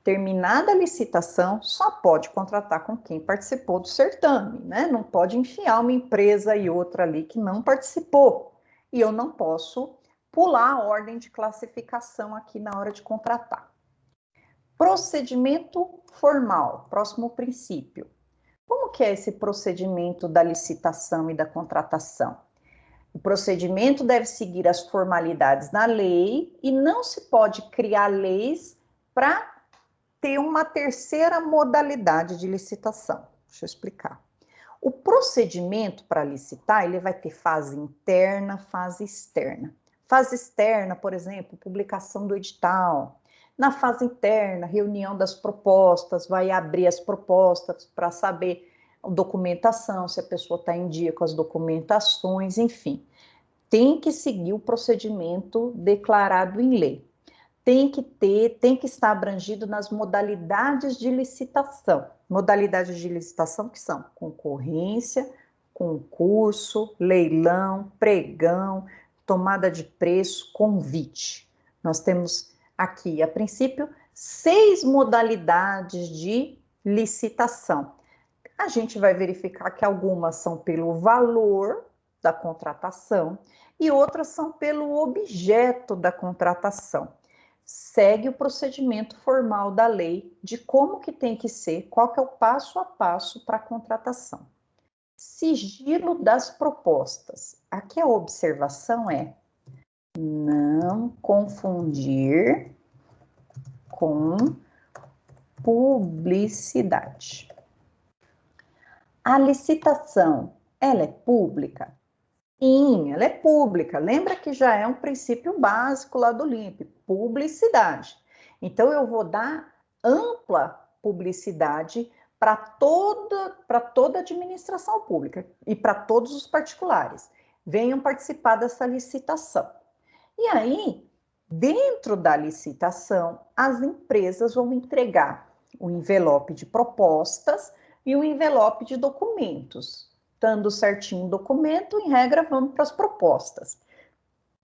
terminada a licitação, só pode contratar com quem participou do certame, né? Não pode enfiar uma empresa e outra ali que não participou. E eu não posso pular a ordem de classificação aqui na hora de contratar. Procedimento formal, próximo princípio. Como que é esse procedimento da licitação e da contratação? O procedimento deve seguir as formalidades da lei e não se pode criar leis para ter uma terceira modalidade de licitação. Deixa eu explicar. O procedimento para licitar, ele vai ter fase interna, fase externa. Fase externa, por exemplo, publicação do edital. Na fase interna, reunião das propostas, vai abrir as propostas para saber a documentação, se a pessoa está em dia com as documentações, enfim. Tem que seguir o procedimento declarado em lei. tem que estar abrangido nas modalidades de licitação. Modalidades de licitação que são concorrência, concurso, leilão, pregão, tomada de preço, convite. Nós temos aqui, a princípio, 6 modalidades de licitação. A gente vai verificar que algumas são pelo valor da contratação e outras são pelo objeto da contratação. Segue o procedimento formal da lei de como que tem que ser, qual que é o passo a passo para a contratação. Sigilo das propostas. Aqui a observação é não confundir com publicidade. A licitação, ela é pública? Sim, ela é pública. Lembra que já é um princípio básico lá do LIMP, publicidade. Então, eu vou dar ampla publicidade para toda a administração pública e para todos os particulares. Venham participar dessa licitação. E aí, dentro da licitação, as empresas vão entregar o envelope de propostas e o envelope de documentos. Estando certinho o documento, em regra, vamos para as propostas.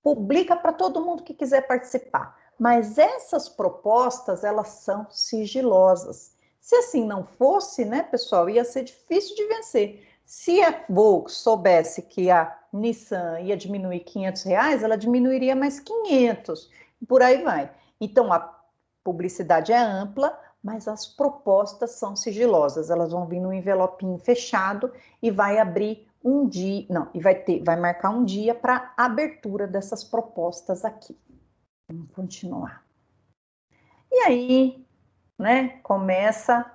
Publica para todo mundo que quiser participar. Mas essas propostas, elas são sigilosas. Se assim não fosse, né, pessoal, ia ser difícil de vencer. Se a Volks soubesse que a Nissan ia diminuir R$500, ela diminuiria mais 500, e por aí vai. Então, a publicidade é ampla, mas as propostas são sigilosas. Elas vão vir no envelopinho fechado e vai abrir um dia, não, e vai marcar um dia para abertura dessas propostas aqui. Vamos continuar. E aí, né, começa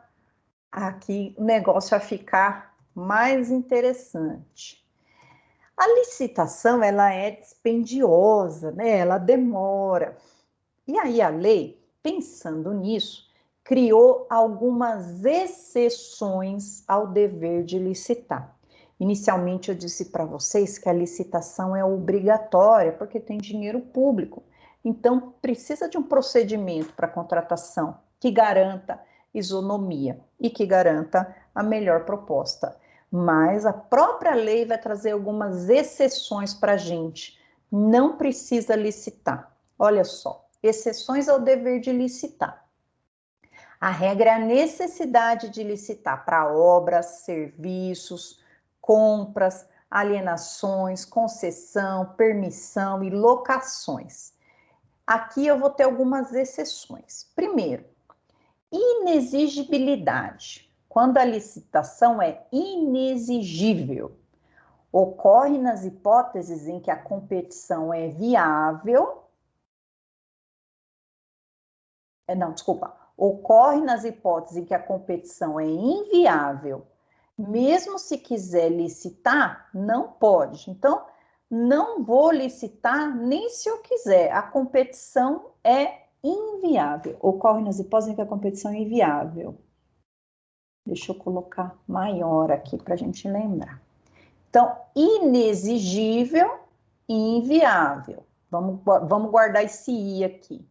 aqui o negócio a ficar mais interessante. A licitação, ela é dispendiosa, né? Ela demora. E aí a lei, pensando nisso, criou algumas exceções ao dever de licitar. Inicialmente eu disse para vocês que a licitação é obrigatória, porque tem dinheiro público. Então, precisa de um procedimento para contratação que garanta isonomia e que garanta a melhor proposta. Mas a própria lei vai trazer algumas exceções para a gente. Não precisa licitar. Olha só, exceções ao dever de licitar. A regra é a necessidade de licitar para obras, serviços, compras, alienações, concessão, permissão e locações. Aqui eu vou ter algumas exceções. Primeiro, inexigibilidade. Quando a licitação é inexigível, ocorre nas hipóteses em que a competição é viável. Ocorre nas hipóteses em que a competição é inviável. Mesmo se quiser licitar, não pode. Então, não vou licitar nem se eu quiser. A competição é inviável. Ocorre nas hipóteses em que a competição é inviável. Deixa eu colocar maior aqui para a gente lembrar. Então, inexigível e inviável. Vamos guardar esse I aqui.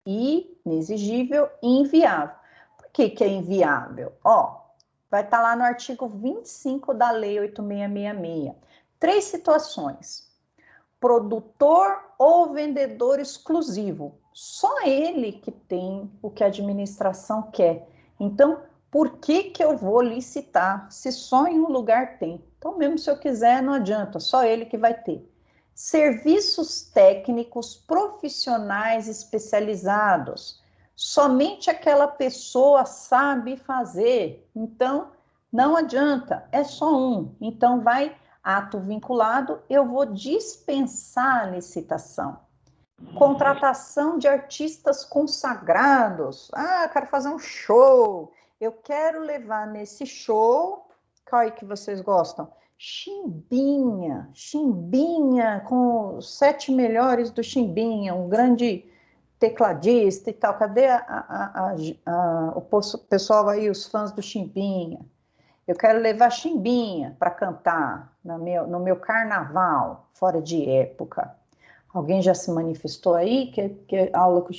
Inexigível e inviável. Por que que é inviável? Ó, vai estar lá no artigo 25 da Lei 8666. 3 situações. Produtor ou vendedor exclusivo. Só ele que tem o que a administração quer. Então, por que que eu vou licitar se só em um lugar tem? Então, mesmo se eu quiser, não adianta, só ele que vai ter. Serviços técnicos profissionais especializados. Somente aquela pessoa sabe fazer. Então, não adianta, é só um. Então, vai ato vinculado, eu vou dispensar a licitação. Contratação de artistas consagrados. Ah, eu quero fazer um show. Eu quero levar nesse show, qual é que vocês gostam? Chimbinha com os 7 melhores do Chimbinha, um grande tecladista e tal. Cadê o pessoal aí, os fãs do Chimbinha? Eu quero levar Chimbinha para cantar no meu carnaval, fora de época. Alguém já se manifestou aí que é aula com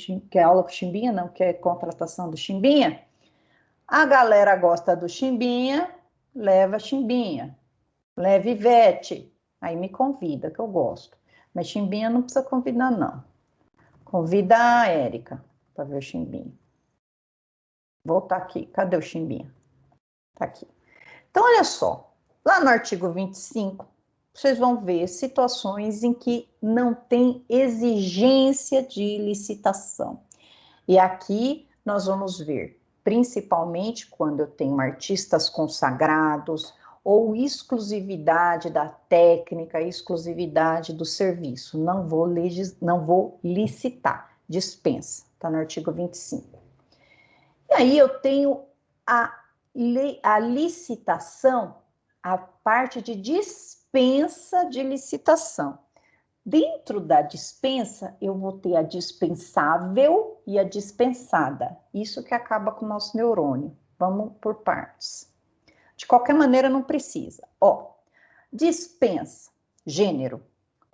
Chimbinha, não, que é contratação do Chimbinha? A galera gosta do Chimbinha, leva Chimbinha. Leva Ivete. Aí me convida, que eu gosto. Mas Chimbinha não precisa convidar, não. Convida a Érica para ver o Chimbinha. Voltar aqui. Cadê o Chimbinha? Tá aqui. Então, olha só. Lá no artigo 25, vocês vão ver situações em que não tem exigência de licitação. E aqui nós vamos ver, principalmente quando eu tenho artistas consagrados ou exclusividade da técnica, exclusividade do serviço. Não vou licitar, dispensa, está no artigo 25. E aí eu tenho a licitação, a parte de dispensa de licitação. Dentro da dispensa, eu vou ter a dispensável e a dispensada. Isso que acaba com o nosso neurônio. Vamos por partes. De qualquer maneira, não precisa. Ó, dispensa, gênero,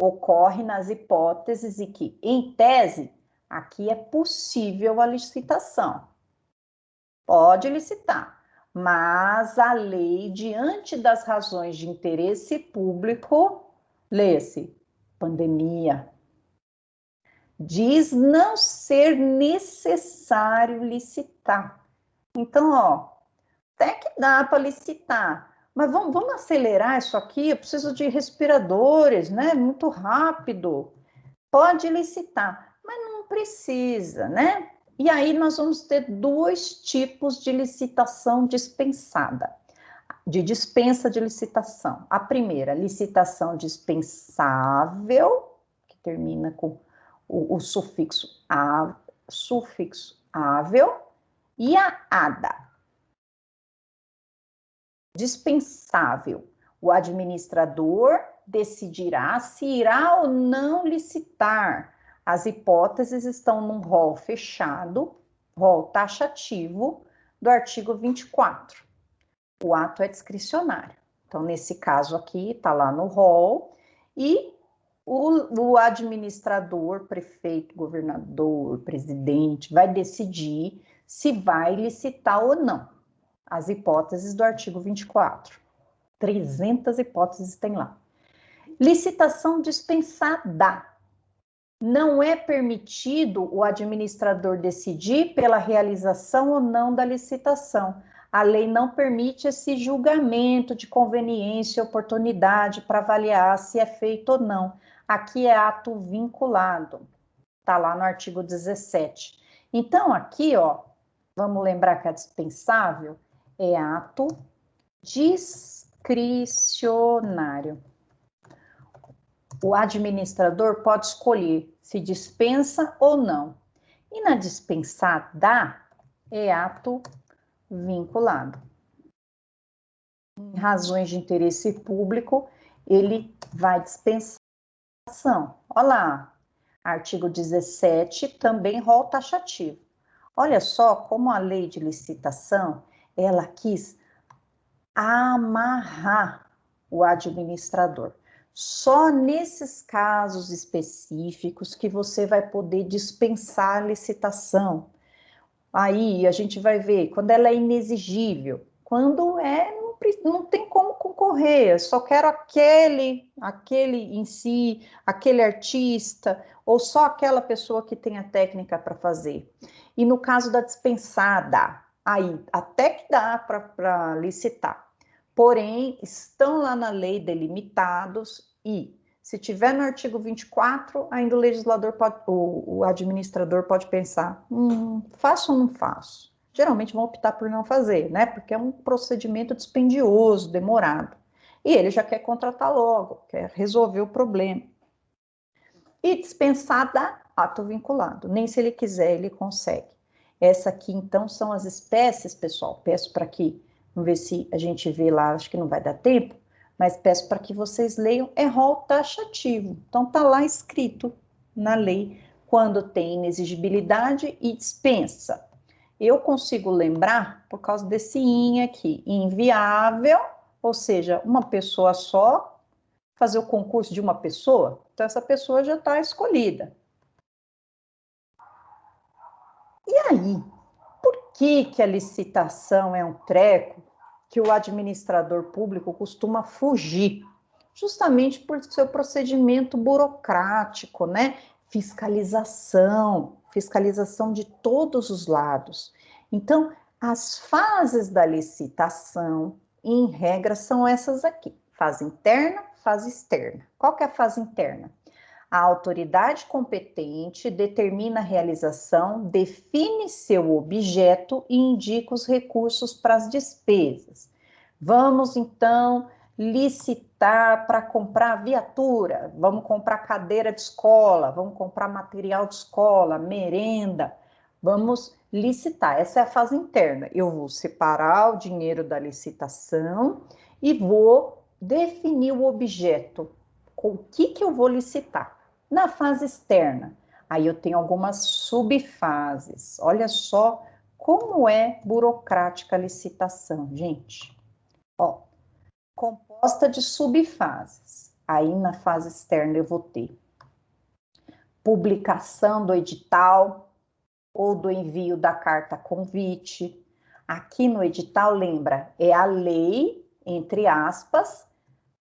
ocorre nas hipóteses em que, em tese, aqui é possível a licitação. Pode licitar, mas a lei, diante das razões de interesse público, lê-se, pandemia, diz não ser necessário licitar. Então, ó, até que dá para licitar, mas vamos acelerar isso aqui, eu preciso de respiradores, né? Muito rápido. Pode licitar, mas não precisa, né? E aí nós vamos ter dois tipos de licitação dispensada, de dispensa de licitação. A primeira, licitação dispensável, que termina com o sufixo ável, e a ADA. Dispensável. O administrador decidirá se irá ou não licitar. As hipóteses estão num rol fechado, rol taxativo, do artigo 24. O ato é discricionário. Então, nesse caso aqui, está lá no rol, e o administrador, prefeito, governador, presidente, vai decidir se vai licitar ou não. As hipóteses do artigo 24. 300 hipóteses tem lá. Licitação dispensada. Não é permitido o administrador decidir pela realização ou não da licitação. A lei não permite esse julgamento de conveniência e oportunidade para avaliar se é feito ou não. Aqui é ato vinculado. Está lá no artigo 17. Então, aqui, ó, vamos lembrar que a dispensável é ato discricionário. O administrador pode escolher se dispensa ou não. E na dispensada é ato vinculado. Em razões de interesse público, ele vai dispensar a ação. Olha lá, artigo 17, também rol taxativo. Olha só como a lei de licitação, ela quis amarrar o administrador. Só nesses casos específicos que você vai poder dispensar a licitação. Aí a gente vai ver quando ela é inexigível, quando não tem como concorrer, só quero aquele em si, aquele artista, ou só aquela pessoa que tem a técnica para fazer. E no caso da dispensada, aí até que dá para licitar. Porém, estão lá na lei delimitados e, se tiver no artigo 24, ainda o legislador pode, o administrador pode pensar, faço ou não faço? Geralmente vão optar por não fazer, né? Porque é um procedimento dispendioso, demorado. E ele já quer contratar logo, quer resolver o problema. E dispensada, ato vinculado. Nem se ele quiser, ele consegue. Essa aqui, então, são as espécies, pessoal. Peço para que, vamos ver se a gente vê lá, acho que não vai dar tempo, mas peço para que vocês leiam, é rol taxativo. Então, está lá escrito na lei, quando tem inexigibilidade e dispensa. Eu consigo lembrar, por causa desse in aqui, inviável, ou seja, uma pessoa só, fazer o concurso de uma pessoa, Então, essa pessoa já está escolhida. E aí, por que a licitação é um treco que o administrador público costuma fugir? Justamente por seu procedimento burocrático, né? Fiscalização de todos os lados. Então, as fases da licitação, em regra, são essas aqui: fase interna, fase externa. Qual que é a fase interna? A autoridade competente determina a realização, define seu objeto e indica os recursos para as despesas. Vamos, então, licitar para comprar viatura, vamos comprar cadeira de escola, vamos comprar material de escola, merenda, vamos licitar. Essa é a fase interna. Eu vou separar o dinheiro da licitação e vou definir o objeto. Com o que eu vou licitar? Na fase externa, aí eu tenho algumas subfases. Olha só como é burocrática a licitação, gente. Ó, composta de subfases. Aí na fase externa eu vou ter publicação do edital ou do envio da carta convite. Aqui no edital, lembra, é a lei, entre aspas,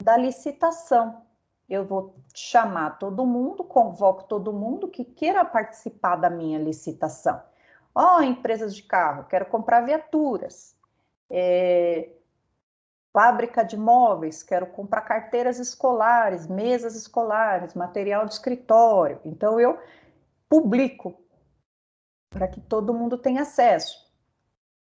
da licitação. Eu vou chamar todo mundo, convoco todo mundo que queira participar da minha licitação. Empresas de carro, quero comprar viaturas. Fábrica de móveis, quero comprar carteiras escolares, mesas escolares, material de escritório. Então, eu publico para que todo mundo tenha acesso.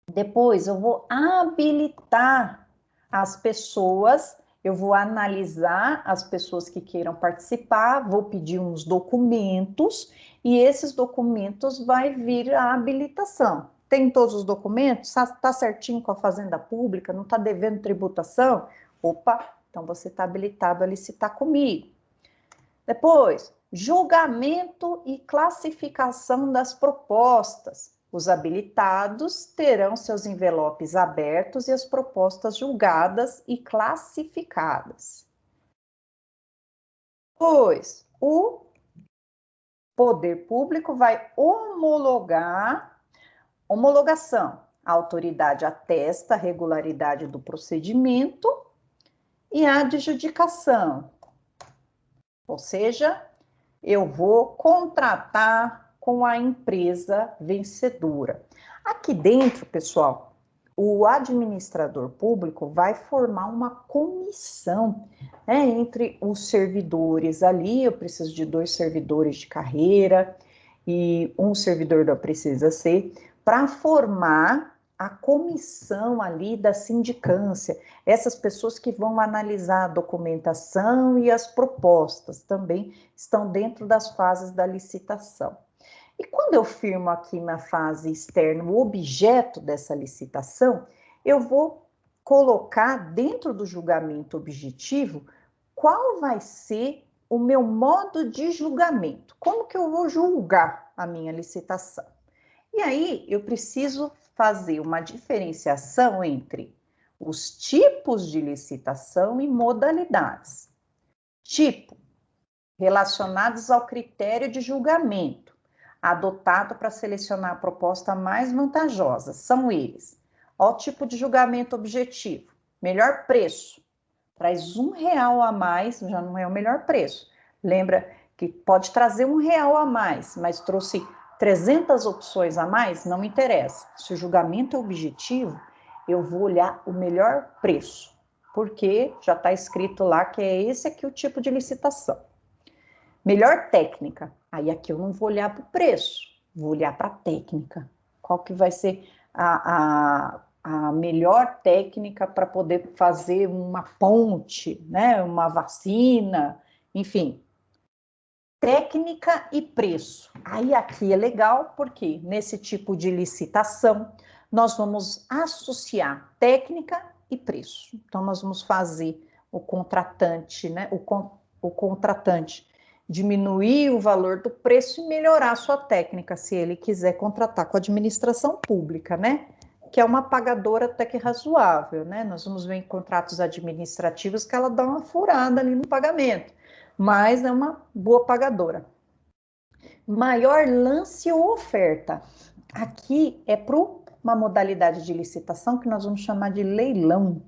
Depois, eu vou habilitar as pessoas, eu vou analisar as pessoas que queiram participar, vou pedir uns documentos e esses documentos vai vir a habilitação. Tem todos os documentos? Está certinho com a Fazenda Pública? Não está devendo tributação? Opa, então você está habilitado a licitar comigo. Depois, julgamento e classificação das propostas. Os habilitados terão seus envelopes abertos e as propostas julgadas e classificadas. Depois, o poder público vai homologação. A autoridade atesta a regularidade do procedimento e a adjudicação. Ou seja, eu vou contratar com a empresa vencedora. Aqui dentro, pessoal, o administrador público vai formar uma comissão, né, entre os servidores ali. Eu preciso de 2 servidores de carreira e um servidor da Precisa Ser, para formar a comissão ali da sindicância, essas pessoas que vão analisar a documentação e as propostas também estão dentro das fases da licitação. E quando eu firmo aqui na fase externa o objeto dessa licitação, eu vou colocar dentro do julgamento objetivo qual vai ser o meu modo de julgamento, como que eu vou julgar a minha licitação. E aí eu preciso fazer uma diferenciação entre os tipos de licitação e modalidades. Tipo, relacionados ao critério de julgamento, adotado para selecionar a proposta mais vantajosa, são eles. Ó, o tipo de julgamento objetivo, melhor preço, traz R$1 a mais, já não é o melhor preço. Lembra que pode trazer R$1 a mais, mas trouxe 300 opções a mais, não me interessa. Se o julgamento é objetivo, eu vou olhar o melhor preço, porque já está escrito lá que é esse aqui o tipo de licitação. Melhor técnica, aí aqui eu não vou olhar para o preço, vou olhar para a técnica. Qual que vai ser a melhor técnica para poder fazer uma ponte, né, uma vacina, enfim. Técnica e preço. Aí aqui é legal, porque nesse tipo de licitação, nós vamos associar técnica e preço. Então, nós vamos fazer o contratante, né? O contratante diminuir o valor do preço e melhorar a sua técnica, se ele quiser contratar com a administração pública, né? Que é uma pagadora até que razoável, né? Nós vamos ver em contratos administrativos que ela dá uma furada ali no pagamento. mas é uma boa pagadora. Maior lance ou oferta. Aqui é para uma modalidade de licitação que nós vamos chamar de leilão.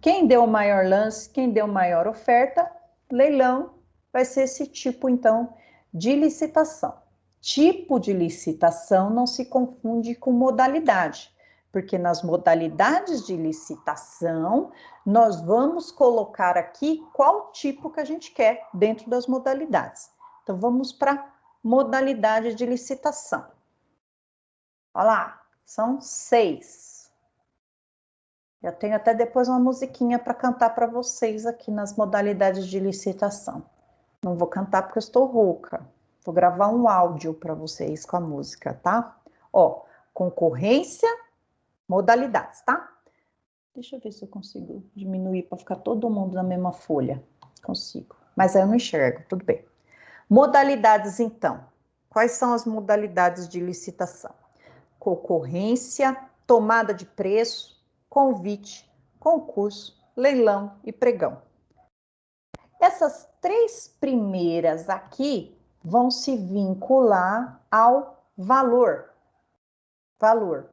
Quem deu o maior lance, quem deu maior oferta, leilão, vai ser esse tipo, então, de licitação. Tipo de licitação não se confunde com modalidade, porque nas modalidades de licitação, nós vamos colocar aqui qual tipo que a gente quer dentro das modalidades. Então, vamos para modalidade de licitação. Olha lá, são 6. Eu tenho até depois uma musiquinha para cantar para vocês aqui nas modalidades de licitação. Não vou cantar porque eu estou rouca. Vou gravar um áudio para vocês com a música, tá? Ó, concorrência, modalidades, tá? Deixa eu ver se eu consigo diminuir para ficar todo mundo na mesma folha. Consigo. Mas aí eu não enxergo, tudo bem. Modalidades, então. Quais são as modalidades de licitação? Concorrência, tomada de preço, convite, concurso, leilão e pregão. Essas 3 primeiras aqui vão se vincular ao valor. Valor.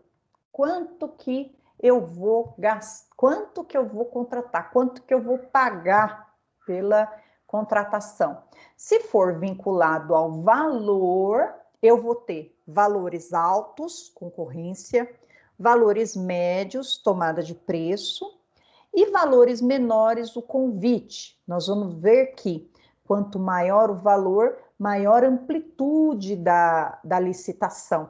Quanto que eu vou gastar? Quanto que eu vou contratar? Quanto que eu vou pagar pela contratação? Se for vinculado ao valor, eu vou ter valores altos, concorrência, valores médios, tomada de preço, e valores menores, o convite. Nós vamos ver que quanto maior o valor, maior a amplitude da licitação.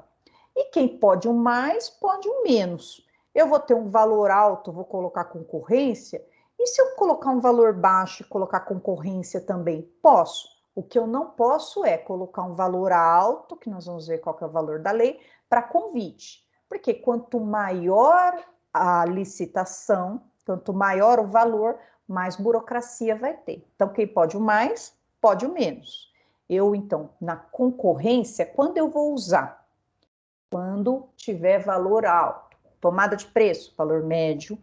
E quem pode um mais, pode um menos. Eu vou ter um valor alto, vou colocar concorrência, e se eu colocar um valor baixo e colocar concorrência também? Posso. O que eu não posso é colocar um valor alto, que nós vamos ver qual que é o valor da lei, para convite. Porque quanto maior a licitação, quanto maior o valor, mais burocracia vai ter. Então, quem pode o mais, pode o menos. Eu, então, na concorrência, quando eu vou usar? Quando tiver valor alto. Tomada de preço, valor médio.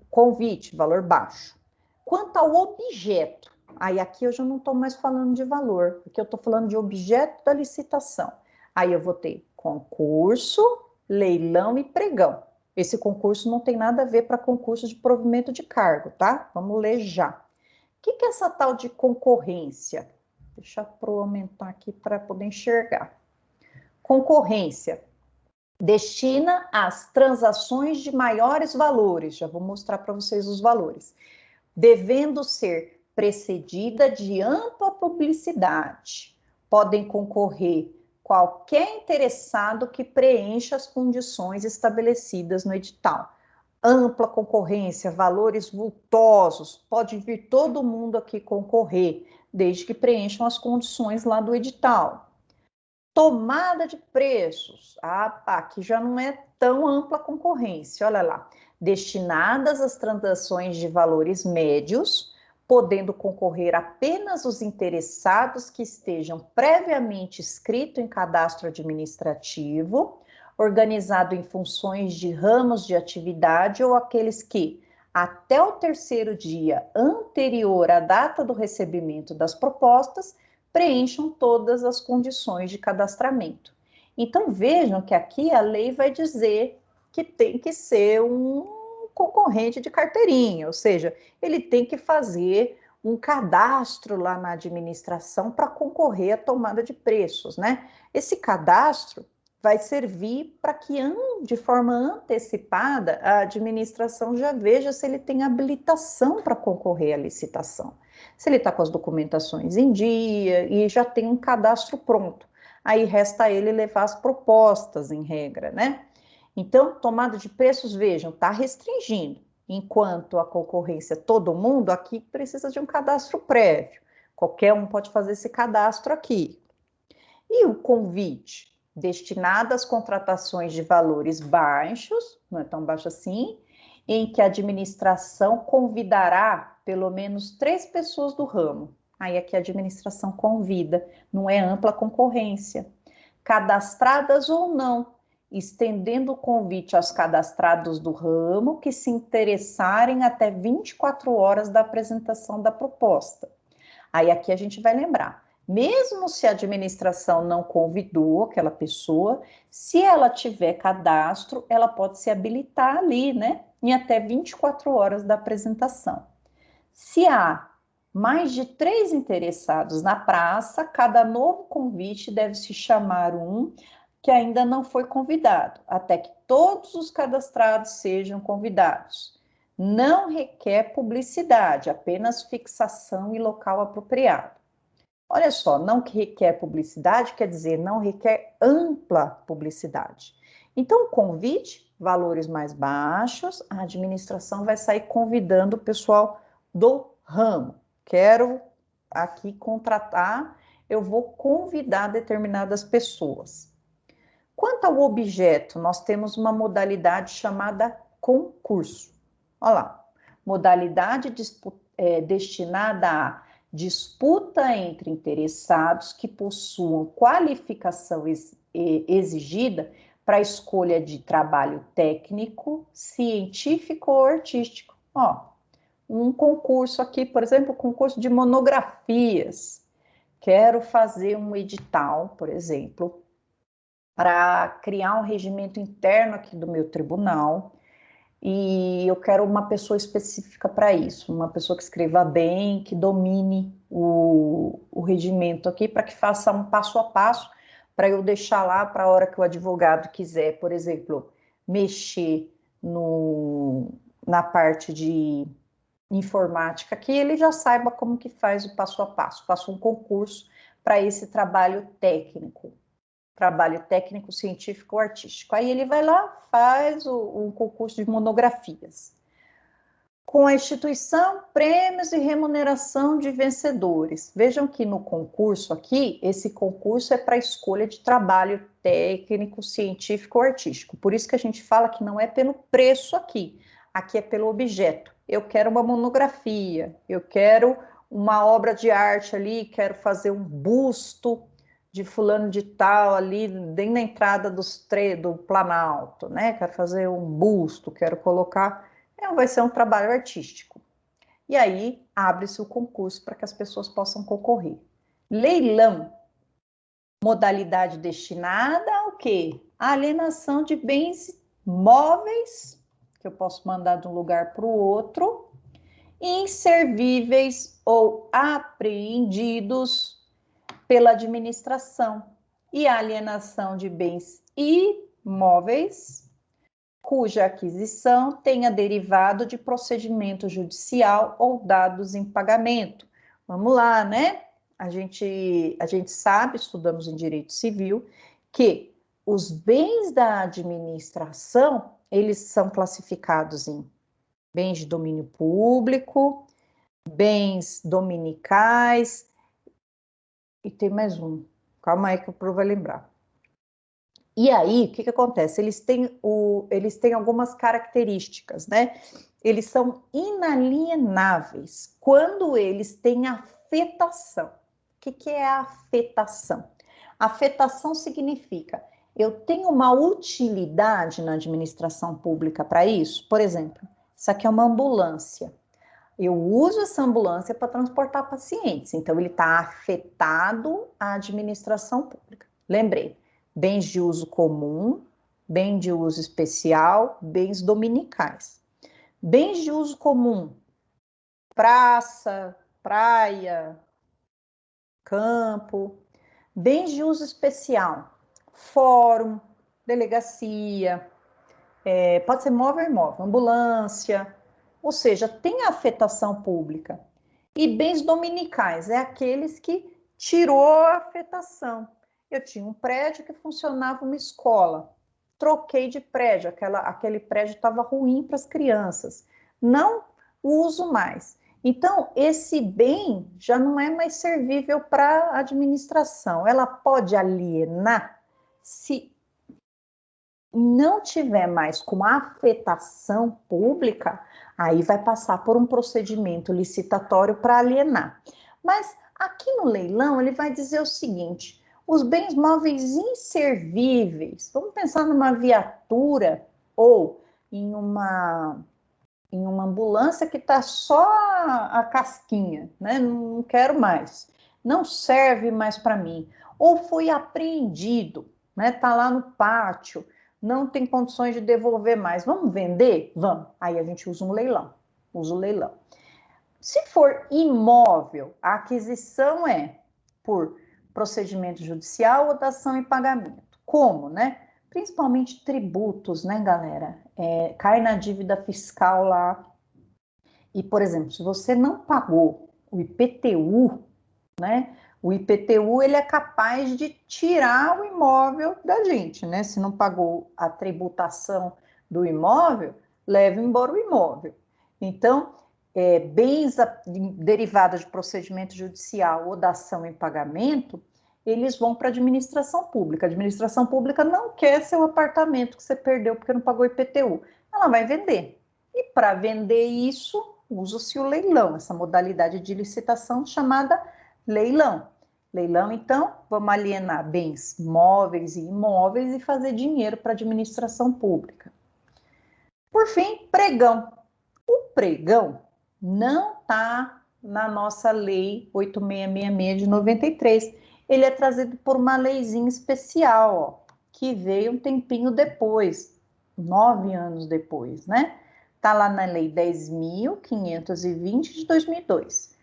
Convite, valor baixo. Quanto ao objeto, aí aqui eu já não estou mais falando de valor, porque eu estou falando de objeto da licitação. Aí eu vou ter concurso, leilão e pregão. Esse concurso não tem nada a ver para concurso de provimento de cargo, tá? Vamos ler já. O que é essa tal de concorrência? Deixa eu aumentar aqui para poder enxergar. Concorrência destina às transações de maiores valores, já vou mostrar para vocês os valores, devendo ser precedida de ampla publicidade. Podem concorrer qualquer interessado que preencha as condições estabelecidas no edital. Ampla concorrência, valores vultosos, pode vir todo mundo aqui concorrer, desde que preencham as condições lá do edital. Tomada de preços, aqui já não é tão ampla concorrência, olha lá. Destinadas às transações de valores médios, podendo concorrer apenas os interessados que estejam previamente inscritos em cadastro administrativo, organizado em funções de ramos de atividade ou aqueles que, até o 3º dia anterior à data do recebimento das propostas, preencham todas as condições de cadastramento. Então, vejam que aqui a lei vai dizer que tem que ser um concorrente de carteirinha, ou seja, ele tem que fazer um cadastro lá na administração para concorrer à tomada de preços, né? Esse cadastro vai servir para que, de forma antecipada, a administração já veja se ele tem habilitação para concorrer à licitação. Se ele está com as documentações em dia e já tem um cadastro pronto. Aí resta a ele levar as propostas em regra, né? Então, tomada de preços, vejam, está restringindo. Enquanto a concorrência, todo mundo aqui precisa de um cadastro prévio. Qualquer um pode fazer esse cadastro aqui. E o convite, destinado às contratações de valores baixos, não é tão baixo assim, em que a administração convidará pelo menos 3 pessoas do ramo. Aí aqui a administração convida, não é ampla concorrência. Cadastradas ou não, estendendo o convite aos cadastrados do ramo que se interessarem até 24 horas da apresentação da proposta. Aí aqui a gente vai lembrar, mesmo se a administração não convidou aquela pessoa, se ela tiver cadastro, ela pode se habilitar ali, né? Em até 24 horas da apresentação. Se há mais de 3 interessados na praça, cada novo convite deve se chamar um que ainda não foi convidado, até que todos os cadastrados sejam convidados. Não requer publicidade, apenas fixação e local apropriado. Olha só, não requer publicidade, quer dizer, não requer ampla publicidade. Então, o convite, valores mais baixos, a administração vai sair convidando o pessoal do ramo. Quero aqui contratar, eu vou convidar determinadas pessoas. Quanto ao objeto, nós temos uma modalidade chamada concurso. Olha lá, modalidade destinada a disputa entre interessados que possuam qualificação exigida para a escolha de trabalho técnico, científico ou artístico. Ó, um concurso aqui, por exemplo, concurso de monografias. Quero fazer um edital, por exemplo, para criar um regimento interno aqui do meu tribunal, e eu quero uma pessoa específica para isso, uma pessoa que escreva bem, que domine o regimento aqui, para que faça um passo a passo, para eu deixar lá para a hora que o advogado quiser, por exemplo, mexer na parte de informática, que ele já saiba como que faz o passo a passo. Faço um concurso para esse trabalho técnico científico ou artístico. Aí ele vai lá, faz um concurso de monografias. Com a instituição, prêmios e remuneração de vencedores. Vejam que no concurso aqui, esse concurso é para escolha de trabalho técnico, científico ou artístico. Por isso que a gente fala que não é pelo preço aqui. Aqui é pelo objeto. Eu quero uma monografia, eu quero uma obra de arte ali, quero fazer um busto de fulano de tal ali, bem na entrada do Planalto, né? Quero fazer um busto, quero colocar... vai ser um trabalho artístico. E aí, abre-se o concurso para que as pessoas possam concorrer. Leilão. Modalidade destinada ao quê? A alienação de bens móveis, que eu posso mandar de um lugar para o outro, inservíveis ou apreendidos pela administração, e a alienação de bens imóveis cuja aquisição tenha derivado de procedimento judicial ou dados em pagamento. Vamos lá, né? A gente sabe, estudamos em direito civil, que os bens da administração, eles são classificados em bens de domínio público, bens dominicais, e tem mais um. Calma aí que o Pro vai lembrar. E aí, o que acontece? Eles têm algumas características, né? Eles são inalienáveis quando eles têm afetação. O que é a afetação? Afetação significa, eu tenho uma utilidade na administração pública para isso? Por exemplo, isso aqui é uma ambulância. Eu uso essa ambulância para transportar pacientes, então ele está afetado à administração pública. Lembrei, bens de uso comum, bem de uso especial, bens dominicais. Bens de uso comum, praça, praia, campo. Bens de uso especial, fórum, delegacia, pode ser móvel ou imóvel, ambulância, ou seja, tem a afetação pública. E bens dominicais, é aqueles que tirou a afetação. Eu tinha um prédio que funcionava uma escola, troquei de prédio, aquele prédio estava ruim para as crianças, não uso mais. Então, esse bem já não é mais servível para a administração. Ela pode alienar se não tiver mais com afetação pública, aí vai passar por um procedimento licitatório para alienar. Mas aqui no leilão ele vai dizer o seguinte: os bens móveis inservíveis, vamos pensar numa viatura ou em uma em uma ambulância que está só a casquinha, né? Não quero mais, não serve mais para mim. Ou foi apreendido, né? Está lá no pátio, não tem condições de devolver mais. Vamos vender? Vamos. Aí a gente usa um leilão. Usa o leilão. Se for imóvel, a aquisição é por procedimento judicial ou dação em pagamento. Como, né? Principalmente tributos, né, galera? Cai na dívida fiscal lá. E, por exemplo, se você não pagou o IPTU, né? O IPTU ele é capaz de tirar o imóvel da gente, né? Se não pagou a tributação do imóvel, leva embora o imóvel. Então, bens derivados de procedimento judicial ou da ação em pagamento, eles vão para a administração pública. A administração pública não quer seu apartamento que você perdeu porque não pagou IPTU. Ela vai vender. E para vender isso, usa-se o leilão, essa modalidade de licitação chamada leilão. Leilão, então, vamos alienar bens móveis e imóveis e fazer dinheiro para a administração pública. Por fim, pregão. O pregão não está na nossa lei 8666 de 93. Ele é trazido por uma leizinha especial, ó, que veio um tempinho depois, 9 anos depois, né? Está lá na lei 10.520 de 2002.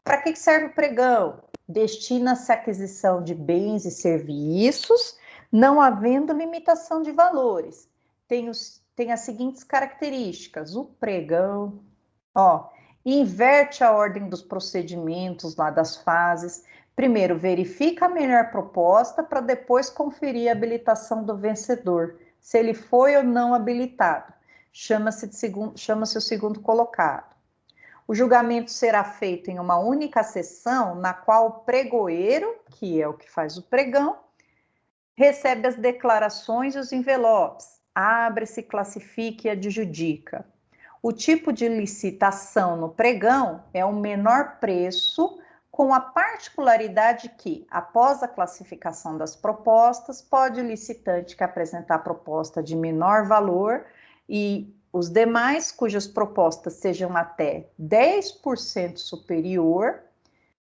Para que serve o pregão? Destina-se à aquisição de bens e serviços, não havendo limitação de valores. Tem as seguintes características. O pregão, ó, inverte a ordem dos procedimentos lá das fases. Primeiro, verifica a melhor proposta para depois conferir a habilitação do vencedor, se ele foi ou não habilitado. Chama-se o segundo colocado. O julgamento será feito em uma única sessão, na qual o pregoeiro, que é o que faz o pregão, recebe as declarações e os envelopes, abre-se, classifica e adjudica. O tipo de licitação no pregão é o menor preço, com a particularidade que, após a classificação das propostas, pode o licitante que apresentar proposta de menor valor e os demais cujas propostas sejam até 10% superior,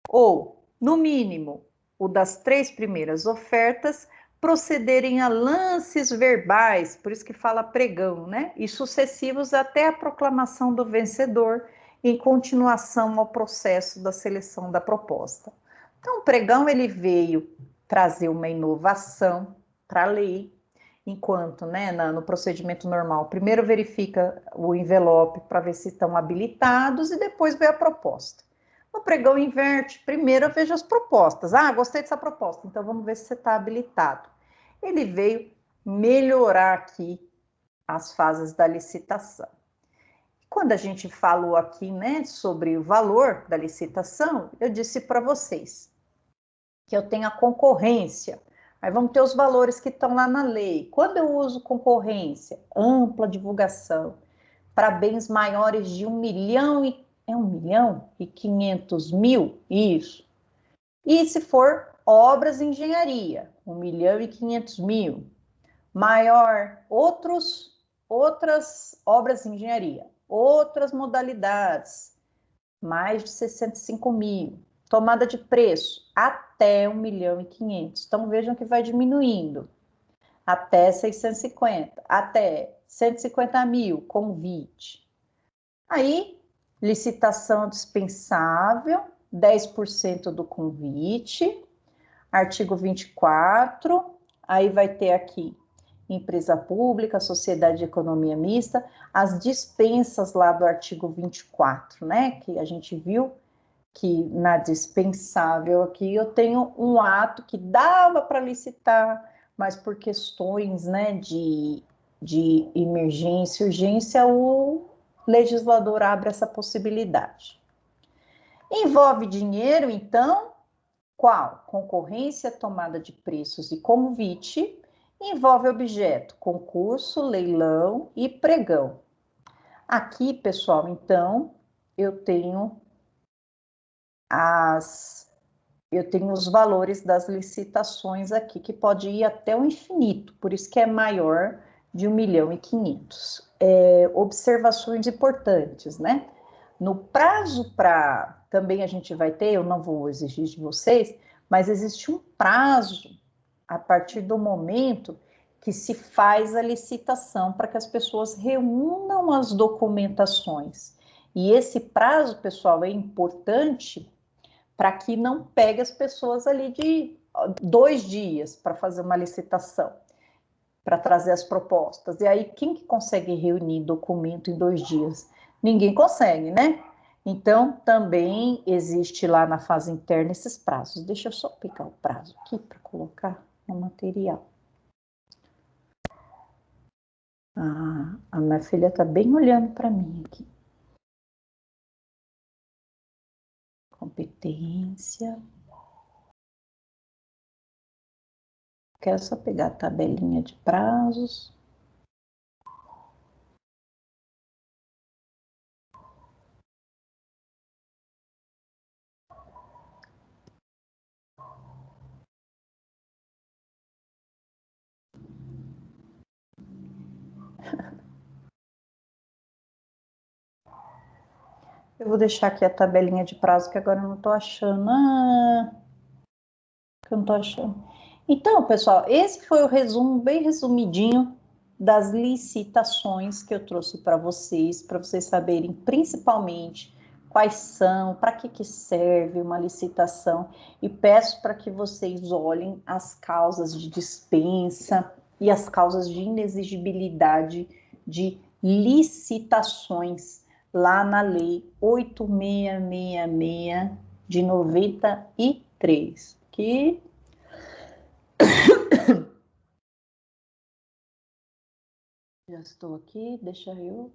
ou, no mínimo, o das 3 primeiras ofertas, procederem a lances verbais, por isso que fala pregão, né? E sucessivos até a proclamação do vencedor, em continuação ao processo da seleção da proposta. Então, o pregão ele veio trazer uma inovação para a lei, enquanto, né, no procedimento normal, primeiro verifica o envelope para ver se estão habilitados e depois vê a proposta. No pregão inverte, primeiro eu vejo as propostas. Ah, gostei dessa proposta, então vamos ver se você está habilitado. Ele veio melhorar aqui as fases da licitação. Quando a gente falou aqui, né, sobre o valor da licitação, eu disse para vocês que eu tenho a concorrência. Aí vamos ter os valores que estão lá na lei. Quando eu uso concorrência, ampla divulgação, para bens maiores de 1 milhão e... É 1.500.000? Isso. E se for obras de engenharia, 1.500.000. Maior, outras obras de engenharia, outras modalidades, mais de 65.000. Tomada de preço, até 1.500.000. Então, vejam que vai diminuindo. Até 650, até 150.000, convite. Aí, licitação dispensável, 10% do convite, artigo 24, aí vai ter aqui empresa pública, sociedade de economia mista, as dispensas lá do artigo 24, né, que a gente viu que na dispensável aqui eu tenho um ato que dava para licitar, mas por questões, né, de emergência, urgência, o legislador abre essa possibilidade. Envolve dinheiro, então, qual? Concorrência, tomada de preços e convite. Envolve objeto, concurso, leilão e pregão. Aqui, pessoal, então, eu tenho os valores das licitações aqui, que pode ir até o infinito, por isso que é maior de 1.500.000. Observações importantes, né? No prazo para, também a gente vai ter, eu não vou exigir de vocês, mas existe um prazo a partir do momento que se faz a licitação para que as pessoas reúnam as documentações. E esse prazo, pessoal, é importante para que não pegue as pessoas ali de 2 dias para fazer uma licitação, para trazer as propostas. E aí, quem que consegue reunir documento em 2 dias? Ninguém consegue, né? Então, também existe lá na fase interna esses prazos. Deixa eu só pegar o prazo aqui para colocar no material. A minha filha está bem olhando para mim aqui. Competência. Quero só pegar a tabelinha de prazos. Eu vou deixar aqui a tabelinha de prazo, que agora eu não estou achando. Que eu não estou achando. Então, pessoal, esse foi o resumo, bem resumidinho, das licitações que eu trouxe para vocês saberem principalmente quais são, para que serve uma licitação, e peço para que vocês olhem as causas de dispensa e as causas de inexigibilidade de licitações lá na Lei 8666 de 93, que já estou aqui, deixa eu.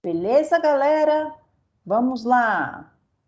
Beleza, galera? Vamos lá.